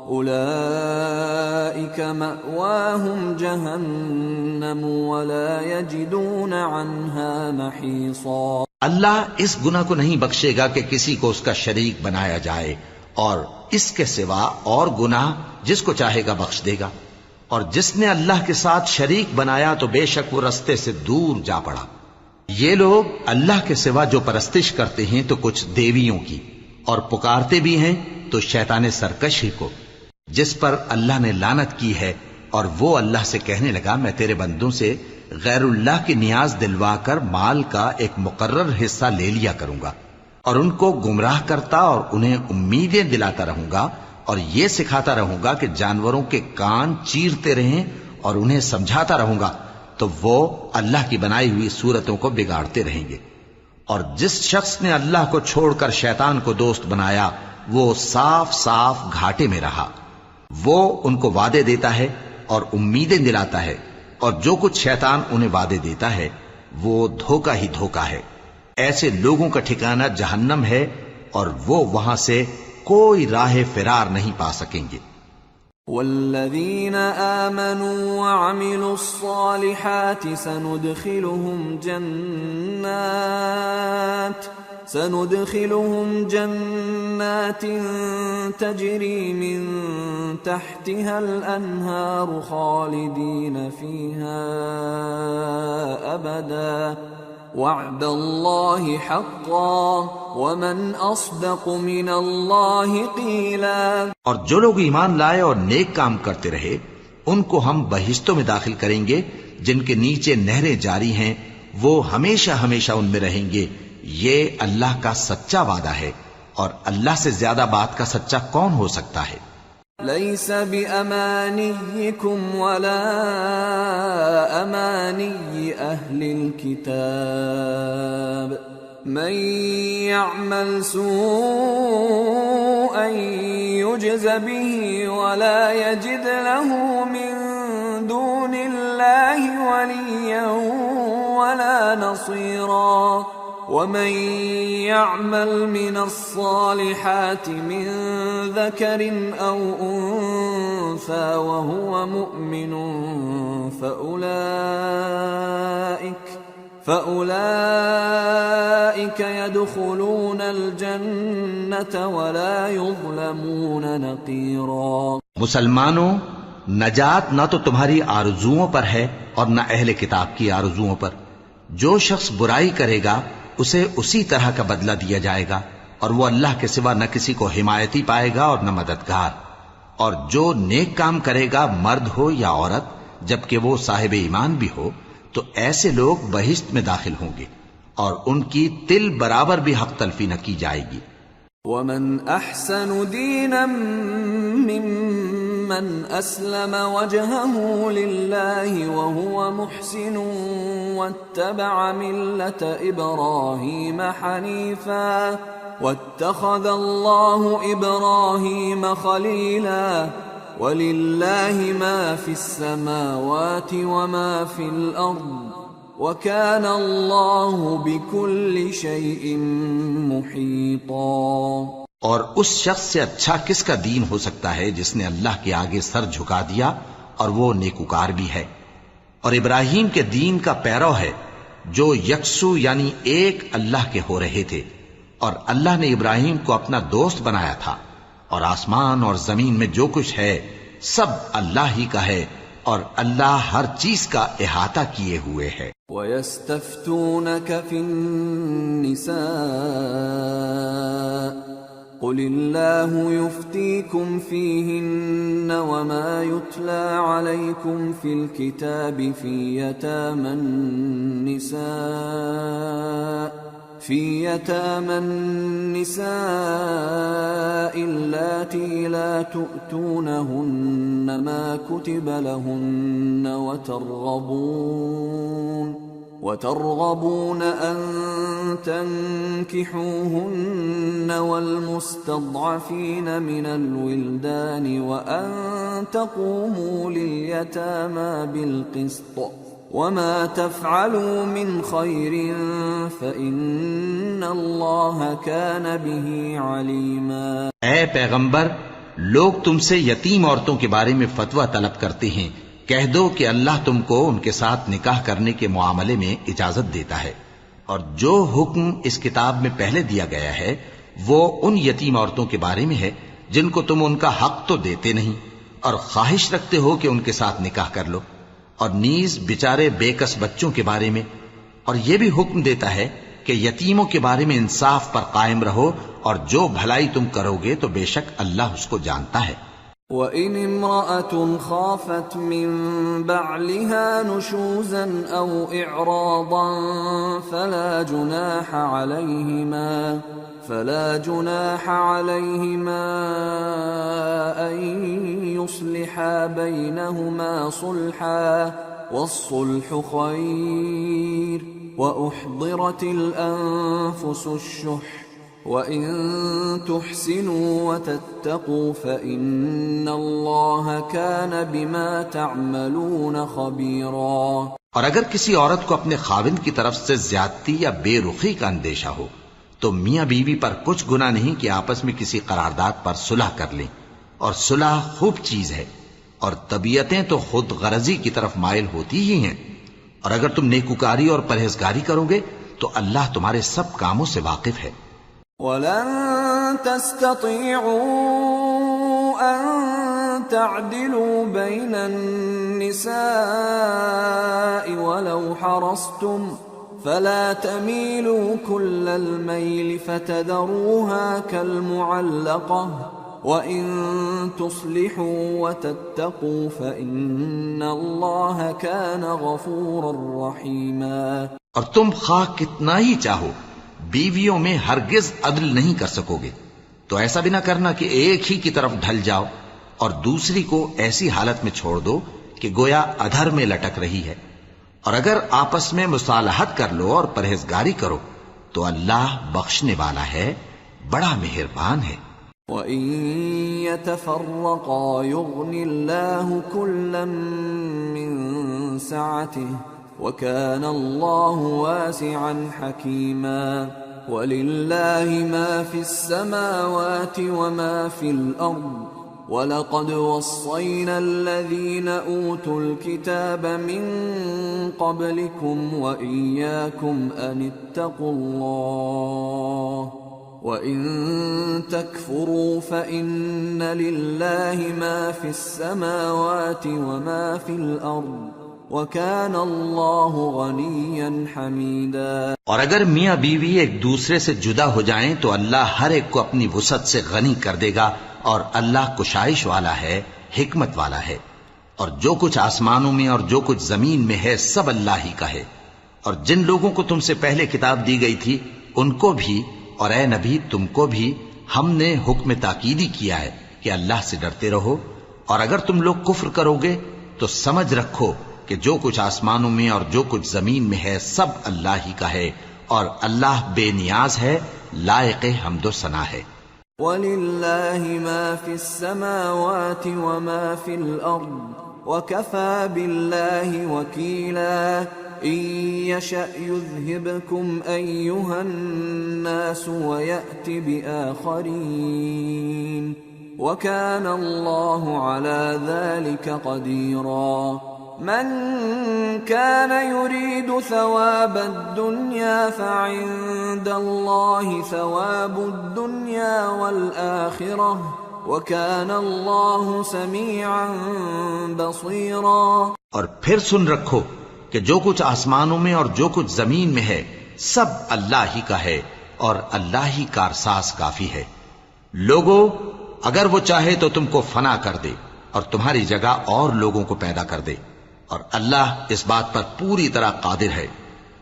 أولئك مأواهم جهنم ولا يجدون عنها محيصا۔ اللہ اس گناہ کو نہیں بخشے گا کہ کسی کو اس کا شریک بنایا جائے، اور اس کے سوا اور گناہ جس کو چاہے گا بخش دے گا، اور جس نے اللہ کے ساتھ شریک بنایا تو بے شک وہ رستے سے دور جا پڑا۔ یہ لوگ اللہ کے سوا جو پرستش کرتے ہیں تو کچھ دیویوں کی، اور پکارتے بھی ہیں تو شیطان سرکش ہی کو، جس پر اللہ نے لعنت کی ہے، اور وہ اللہ سے کہنے لگا میں تیرے بندوں سے غیر اللہ کی نیاز دلوا کر مال کا ایک مقرر حصہ لے لیا کروں گا، اور ان کو گمراہ کرتا اور انہیں امیدیں دلاتا رہوں گا، اور یہ سکھاتا رہوں گا کہ جانوروں کے کان چیرتے رہیں، اور انہیں سمجھاتا رہوں گا تو وہ اللہ کی بنائی ہوئی صورتوں کو بگاڑتے رہیں گے۔ اور جس شخص نے اللہ کو چھوڑ کر شیطان کو دوست بنایا وہ صاف صاف گھاٹے میں رہا۔ وہ ان کو وعدے دیتا ہے اور امیدیں دلاتا ہے، اور جو کچھ شیطان انہیں وعدے دیتا ہے وہ دھوکہ ہی دھوکہ ہے۔ ایسے لوگوں کا ٹھکانہ جہنم ہے، اور وہ وہاں سے کوئی راہ فرار نہیں پا سکیں گے۔ والذین آمنوا وعملوا الصالحات سندخلهم جنات تجری من تحتها الانہار خالدین فیہا ابدا وعد اللہ حقا ومن اصدق من اللہ قیلا۔ اور جو لوگ ایمان لائے اور نیک کام کرتے رہے ان کو ہم بہشتوں میں داخل کریں گے جن کے نیچے نہریں جاری ہیں، وہ ہمیشہ ہمیشہ ان میں رہیں گے۔ یہ اللہ کا سچا وعدہ ہے، اور اللہ سے زیادہ بات کا سچا کون ہو سکتا ہے؟ لیس بأمانیکم ولا امانی اہل الكتاب من يعمل سوءا يجز به ولا يجد له من دون الله وليا ولا نصيرا ومن يعمل من الصالحات من ذكر أو أنثى وهو مؤمن فأولئك يدخلون الجنة ولا يظلمون نقيرا۔ مسلمانوں، نجات نہ تو تمہاری آرزوؤں پر ہے اور نہ اہل کتاب کی آرزوؤں پر۔ جو شخص برائی کرے گا اسے اسی طرح کا بدلہ دیا جائے گا، اور وہ اللہ کے سوا نہ کسی کو حمایتی پائے گا اور نہ مددگار۔ اور جو نیک کام کرے گا مرد ہو یا عورت جبکہ وہ صاحب ایمان بھی ہو تو ایسے لوگ بہشت میں داخل ہوں گے، اور ان کی تل برابر بھی حق تلفی نہ کی جائے گی۔ ومن احسن دینا ممن اسلم وجهه لله وهو محسن واتبع ملة ابراهيم حنيفا واتخذ الله ابراهيم خليلا ولله ما في السماوات وما في الارض وَكَانَ اللَّهُ بِكُلِّ شَيْءٍ مُحِيطًا۔ اور اس شخص سے اچھا کس کا دین ہو سکتا ہے جس نے اللہ کے آگے سر جھکا دیا اور وہ نیکوکار بھی ہے، اور ابراہیم کے دین کا پیرو ہے جو یکسو یعنی ایک اللہ کے ہو رہے تھے، اور اللہ نے ابراہیم کو اپنا دوست بنایا تھا، اور آسمان اور زمین میں جو کچھ ہے سب اللہ ہی کا ہے، اور اللہ ہر چیز کا احاطہ کیے ہوئے ہے۔ وَيَسْتَفْتُونَكَ فِي النِّسَاءِ قُلِ اللَّهُ يُفْتِيكُمْ فِيهِنَّ وَمَا يُتْلَى عَلَيْكُمْ فِي الْكِتَابِ فِي يَتَامَى النِّسَاءِ اللَّاتِي لَا تُؤْتُونَهُنَّ مَا كُتِبَ لَهُنَّ وَتَرْغَبُونَ أَن تنكحوهن والمستضعفين من الولدان وأن تقوموا لليتامى بالقسط وما تفعلوا من خير فإن الله كان به عليما. اے پیغمبر، لوگ تم سے یتیم عورتوں کے بارے میں فتویٰ طلب کرتے ہیں. کہہ دو کہ اللہ تم کو ان کے ساتھ نکاح کرنے کے معاملے میں اجازت دیتا ہے، اور جو حکم اس کتاب میں پہلے دیا گیا ہے وہ ان یتیم عورتوں کے بارے میں ہے جن کو تم ان کا حق تو دیتے نہیں اور خواہش رکھتے ہو کہ ان کے ساتھ نکاح کر لو، اور نیز بیچارے بے کس بچوں کے بارے میں. اور یہ بھی حکم دیتا ہے کہ یتیموں کے بارے میں انصاف پر قائم رہو، اور جو بھلائی تم کرو گے تو بے شک اللہ اس کو جانتا ہے. وَإِنِ امْرَأَةٌ خَافَتْ مِنْ بَعْلِهَا نُشُوزًا أَوْ إِعْرَاضًا فَلَا جُنَاحَ عَلَيْهِمَا أَنْ يُصْلِحَا بَيْنَهُمَا صُلْحًا وَالصُّلْحُ خَيْرٌ وَأُحْضِرَتِ الْأَنفُسُ الشُّحَّ وَإِن تُحْسِنُوا وَتَتَّقُوا فَإِنَّ اللَّهَ كَانَ بِمَا تَعْمَلُونَ خَبِيرًا. اور اگر کسی عورت کو اپنے خاوند کی طرف سے زیادتی یا بے رخی کا اندیشہ ہو تو میاں بیوی پر کچھ گناہ نہیں کہ آپس میں کسی قرارداد پر صلح کر لیں، اور صلح خوب چیز ہے، اور طبیعتیں تو خود غرضی کی طرف مائل ہوتی ہی ہیں. اور اگر تم نیکوکاری اور پرہیزگاری کرو گے تو اللہ تمہارے سب کاموں سے واقف ہے. وَلَن تَسْتَطِيعُوا أَن تَعْدِلُوا بَيْنَ النِّسَاءِ وَلَوْ حَرَصْتُمْ فَلَا تَمِيلُوا كُلَّ الْمَيْلِ فَتَذَرُوهَا كَالْمُعَلَّقَةِ وَإِن تُصْلِحُوا وَتَتَّقُوا فَإِنَّ اللَّهَ كَانَ غَفُورًا رَّحِيمًا. اور تم خواہ کتنا ہی چاہو بیویوں میں ہرگز عدل نہیں کر سکو گے، تو ایسا بھی نہ کرنا کہ ایک ہی کی طرف ڈھل جاؤ اور دوسری کو ایسی حالت میں چھوڑ دو کہ گویا ادھر میں لٹک رہی ہے. اور اگر آپس میں مصالحت کر لو اور پرہیزگاری کرو تو اللہ بخشنے والا ہے، بڑا مہربان ہے. وَإِن يَتَفَرَّقَا يُغْنِ اللَّهُ كُلًّا مِّن سَعَتِهِ وَكَانَ اللَّهُ وَاسِعًا حَكِيمًا. وَلِلَّهِ مَا فِي السَّمَاوَاتِ وَمَا فِي الْأَرْضِ وَلَقَدْ وَصَّيْنَا الَّذِينَ أُوتُوا الْكِتَابَ مِن قَبْلِكُمْ وَإِيَّاكُمْ أَنِ اتَّقُوا اللَّهَ وَإِن تَكْفُرُوا فَإِنَّ لِلَّهِ مَا فِي السَّمَاوَاتِ وَمَا فِي الْأَرْضِ وَكَانَ اللَّهُ غَنِيًّا حَمِيدًا. اور اگر میاں بیوی ایک دوسرے سے جدا ہو جائیں تو اللہ ہر ایک کو اپنی وسعت سے غنی کر دے گا، اور اللہ کشائش والا ہے، حکمت والا ہے. اور جو کچھ آسمانوں میں اور جو کچھ زمین میں ہے سب اللہ ہی کا ہے. اور جن لوگوں کو تم سے پہلے کتاب دی گئی تھی ان کو بھی اور اے نبی تم کو بھی ہم نے حکم تاکیدی کیا ہے کہ اللہ سے ڈرتے رہو. اور اگر تم لوگ کفر کرو گے تو سمجھ رکھو کہ جو کچھ آسمانوں میں اور جو کچھ زمین میں ہے سب اللہ ہی کا ہے، اور اللہ بے نیاز ہے، لائق حمد و ثنا ہے. وَلِلَّهِ مَا فِي السَّمَاوَاتِ وَمَا فِي الْأَرْضِ وَكَفَى بِاللَّهِ وَكِيلًا. إِن يَشَأْ يُذْهِبْكُمْ أَيُّهَا النَّاسُ وَيَأْتِ بِآخَرِينَ وَكَانَ اللَّهُ عَلَى ذَلِكَ قَدِيرًا. من كان يريد ثواب الدنيا فعند الله ثواب الدنيا والآخرة وكان الله سميعا بصيرا. اور پھر سن رکھو کہ جو کچھ آسمانوں میں اور جو کچھ زمین میں ہے سب اللہ ہی کا ہے، اور اللہ ہی کارساز کافی ہے. لوگو اگر وہ چاہے تو تم کو فنا کر دے اور تمہاری جگہ اور لوگوں کو پیدا کر دے، اور اللہ اس بات پر پوری طرح قادر ہے.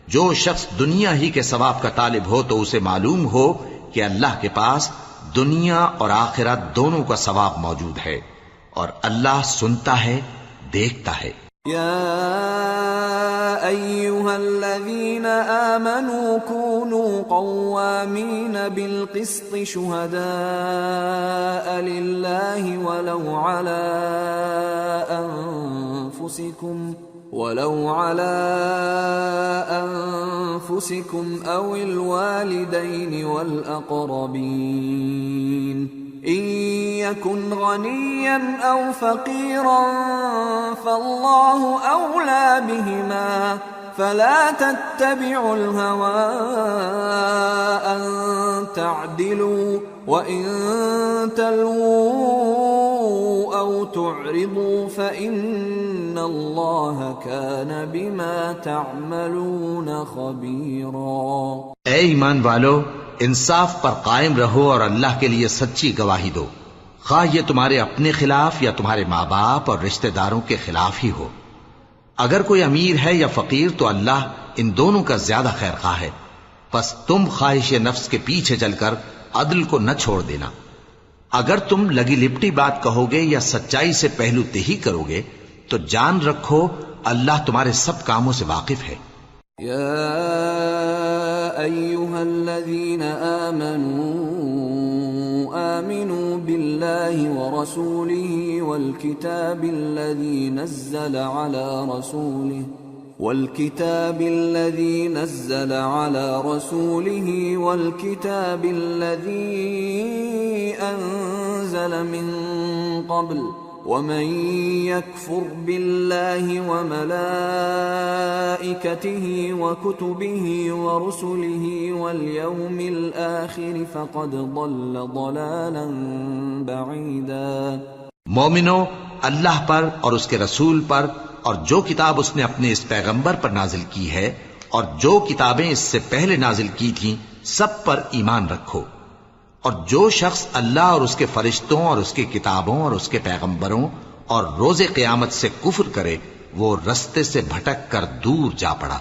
جو شخص دنیا ہی کے ثواب کا طالب ہو تو اسے معلوم ہو کہ اللہ کے پاس دنیا اور آخرت دونوں کا ثواب موجود ہے، اور اللہ سنتا ہے، دیکھتا ہے. یا أيها الذين آمنوا كونوا قوامين بالقسط شهداء لله ولو على أنفسكم أو الوالدين والأقربين إن يكن غنيا أو فقيرا فالله أولى بهما فلا تتبعوا الهوى أن تعدلوا وإن تلووا أو تعرضوا فإن الله كان بما تعملون خبيرا۔ اے ایمان والو، انصاف پر قائم رہو اور اللہ کے لیے سچی گواہی دو، خواہ یہ تمہارے اپنے خلاف یا تمہارے ماں باپ اور رشتہ داروں کے خلاف ہی ہو۔ اگر کوئی امیر ہے یا فقیر تو اللہ ان دونوں کا زیادہ خیر خواہ ہے، پس تم خواہش نفس کے پیچھے چل کر عدل کو نہ چھوڑ دینا۔ اگر تم لگی لپٹی بات کہو گے یا سچائی سے پہلو تہی کرو گے تو جان رکھو اللہ تمہارے سب کاموں سے واقف ہے۔ یا ایھا الذین آمنوا بالله ورسوله والكتاب الذي نزل على رسوله والكتاب الذي أنزل من قبل ومن يكفر بالله وملائكته وكتبه ورسله واليوم الآخر فقد ضل ضلالا بعيدا۔ مومنو، اللہ پر اور اس کے رسول پر اور جو کتاب اس نے اپنے اس پیغمبر پر نازل کی ہے اور جو کتابیں اس سے پہلے نازل کی تھیں سب پر ایمان رکھو، اور جو شخص اللہ اور اس کے فرشتوں اور اس کی کتابوں اور اس کے پیغمبروں اور روز قیامت سے کفر کرے وہ رستے سے بھٹک کر دور جا پڑا۔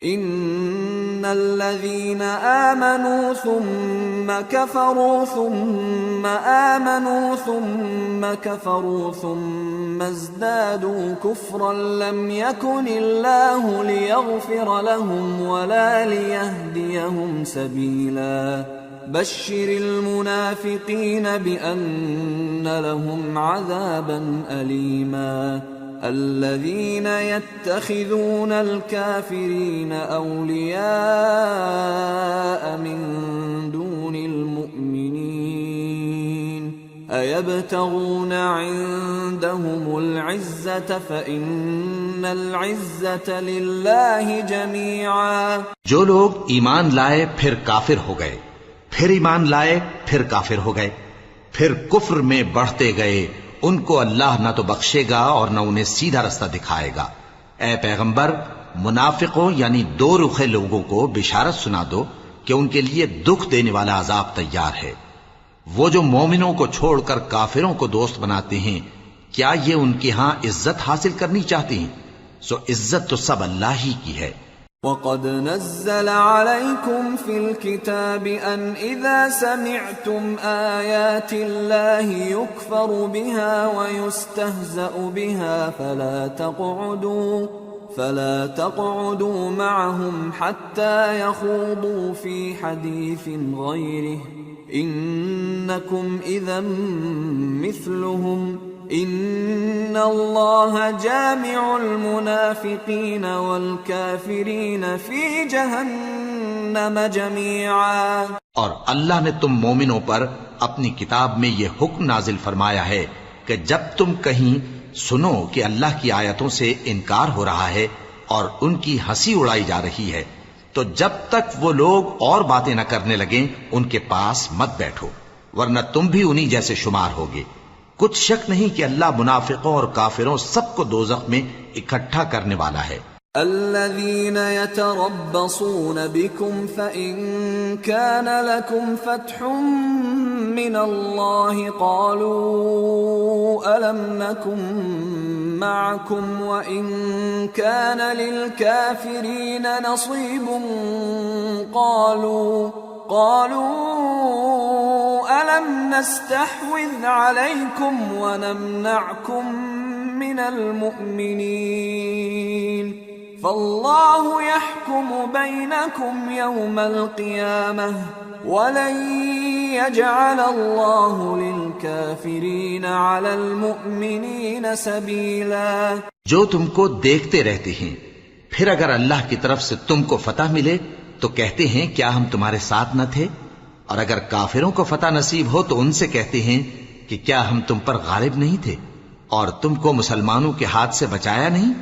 ان الذين آمنوا ثم كفروا ثم آمنوا ثم كفروا ثم ازدادوا كفرا لم يكن الله ليغفر لهم ولا ليهديهم سبيلا بشر المنافقين بأن لهم عذابا أليما الذين يتخذون الكافرين أولياء من دون المؤمنين أيبتغون عندهم العزة فإن العزة لله جميعا۔ جو لوگ ایمان لائے پھر کافر ہو گئے، پھر ایمان لائے پھر کافر ہو گئے، پھر کفر میں بڑھتے گئے، ان کو اللہ نہ تو بخشے گا اور نہ انہیں سیدھا رستہ دکھائے گا۔ اے پیغمبر، منافقوں یعنی دو رخے لوگوں کو بشارت سنا دو کہ ان کے لیے دکھ دینے والا عذاب تیار ہے۔ وہ جو مومنوں کو چھوڑ کر کافروں کو دوست بناتے ہیں، کیا یہ ان کے ہاں عزت حاصل کرنی چاہتے ہیں؟ سو عزت تو سب اللہ ہی کی ہے۔ وَقَدْ نَزَّلَ عَلَيْكُمْ فِي الْكِتَابِ أَنْ إِذَا سَمِعْتُمْ آيَاتِ اللَّهِ يُكْفَرُ بِهَا وَيُسْتَهْزَأُ بِهَا فَلَا تَقْعُدُوا مَعَهُمْ حَتَّى يَخُوضُوا فِي حَدِيثٍ غَيْرِهِ إِنَّكُمْ إِذًا مِثْلُهُمْ ان اللہ جامع المنافقین والکافرین فی جہنم جميعا۔ اور اللہ نے تم مومنوں پر اپنی کتاب میں یہ حکم نازل فرمایا ہے کہ جب تم کہیں سنو کہ اللہ کی آیتوں سے انکار ہو رہا ہے اور ان کی ہنسی اڑائی جا رہی ہے تو جب تک وہ لوگ اور باتیں نہ کرنے لگیں ان کے پاس مت بیٹھو، ورنہ تم بھی انہی جیسے شمار ہوگے۔ کچھ شک نہیں کہ اللہ منافقوں اور کافروں سب کو دوزخ میں اکٹھا کرنے والا ہے۔ الذين يتربصون بكم فإن كان لكم فتح من الله قالوا ألم نكن معكم وإن كان للكافرين نصيب قالوا ألم نستحوذ عليكم ونمنعكم من المؤمنين فالله يحكم بينكم يوم القيامة ولن يجعل الله للكافرين على المؤمنين سبيلا۔ جو تم کو دیکھتے رہتے ہیں، پھر اگر اللہ کی طرف سے تم کو فتح ملے تو کہتے ہیں کیا ہم تمہارے ساتھ نہ تھے، اور اگر کافروں کو فتح نصیب ہو تو ان سے کہتے ہیں کہ کیا ہم تم پر غالب نہیں تھے اور تم کو مسلمانوں کے ہاتھ سے بچایا نہیں۔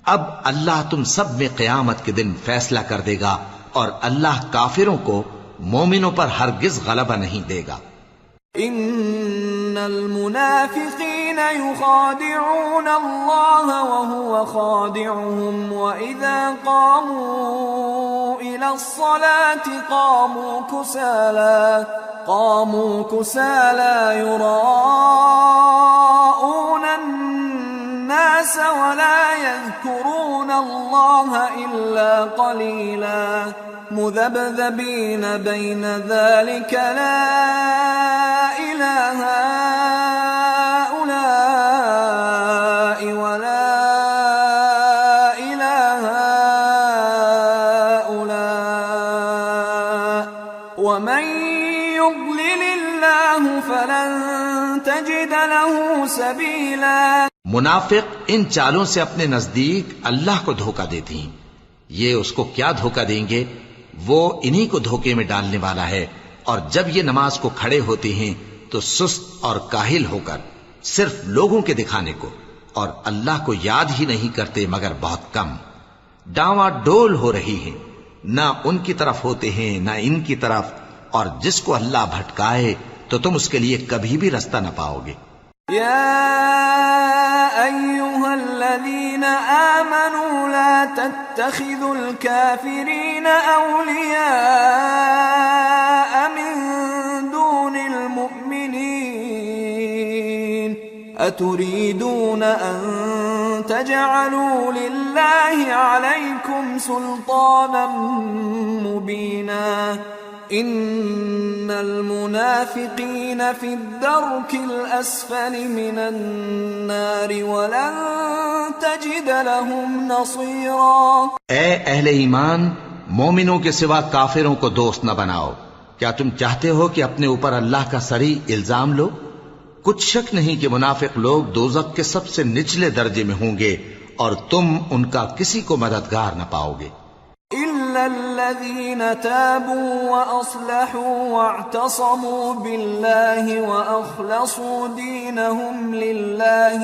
اب اللہ تم سب میں قیامت کے دن فیصلہ کر دے گا، اور اللہ کافروں کو مومنوں پر ہرگز غلبہ نہیں دے گا۔ ان المنافقین یخادعون اللہ وهو خادعهم واذا قاموا الى الصلاة قاموا كسالى يراءون الناس ولا يذكرون الله الا قليلا مذبذبين بين ذلك لا إله هؤلاء ولا إله هؤلاء ومن يضلل الله فلن تجد له سبيلا۔ منافق ان چالوں سے اپنے نزدیک اللہ کو دھوکہ دیتے ہیں، یہ اس کو کیا دھوکہ دیں گے؟ وہ انہی کو دھوکے میں ڈالنے والا ہے، اور جب یہ نماز کو کھڑے ہوتے ہیں تو سست اور کاہل ہو کر صرف لوگوں کے دکھانے کو، اور اللہ کو یاد ہی نہیں کرتے مگر بہت کم۔ ڈاواں ڈول ہو رہی ہیں، نہ ان کی طرف ہوتے ہیں نہ ان کی طرف، اور جس کو اللہ بھٹکائے تو تم اس کے لیے کبھی بھی رستہ نہ پاؤ گے۔ يا أيها الذين آمنوا لا تتخذوا الكافرين أولياء من دون المؤمنين أتريدون أن تجعلوا لله عليكم سلطانا مبينا ان المنافقین فی الدرک الاسفل من النار ولن تجد لهم نصیرا۔ اے اہل ایمان، مومنوں کے سوا کافروں کو دوست نہ بناؤ۔ کیا تم چاہتے ہو کہ اپنے اوپر اللہ کا صریح الزام لو؟ کچھ شک نہیں کہ منافق لوگ دوزخ کے سب سے نچلے درجے میں ہوں گے، اور تم ان کا کسی کو مددگار نہ پاؤ گے۔ إلا الذين تابوا وأصلحوا واعتصموا بالله وأخلصوا دينهم لله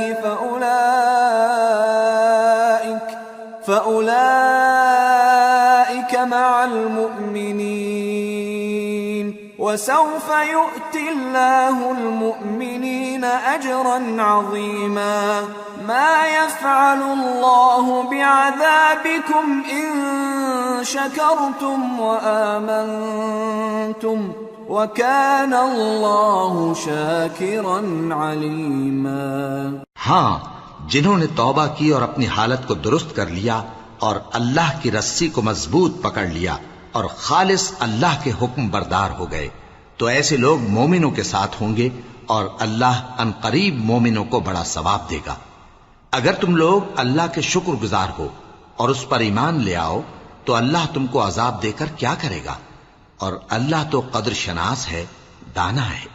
فأولئك مع المؤمنين وسوف يؤتي الله المؤمنين أجرا عظيما۔ ما يفعل الله بعذابكم إن شكرتم وآمنتم وكان الله شاكرا عليما۔ ہاں، جنہوں نے توبہ کی اور اپنی حالت کو درست کر لیا اور اللہ کی رسی کو مضبوط پکڑ لیا اور خالص اللہ کے حکم بردار ہو گئے تو ایسے لوگ مومنوں کے ساتھ ہوں گے، اور اللہ ان قریب مومنوں کو بڑا ثواب دے گا۔ اگر تم لوگ اللہ کے شکر گزار ہو اور اس پر ایمان لے آؤ تو اللہ تم کو عذاب دے کر کیا کرے گا، اور اللہ تو قدر شناس ہے، دانا ہے۔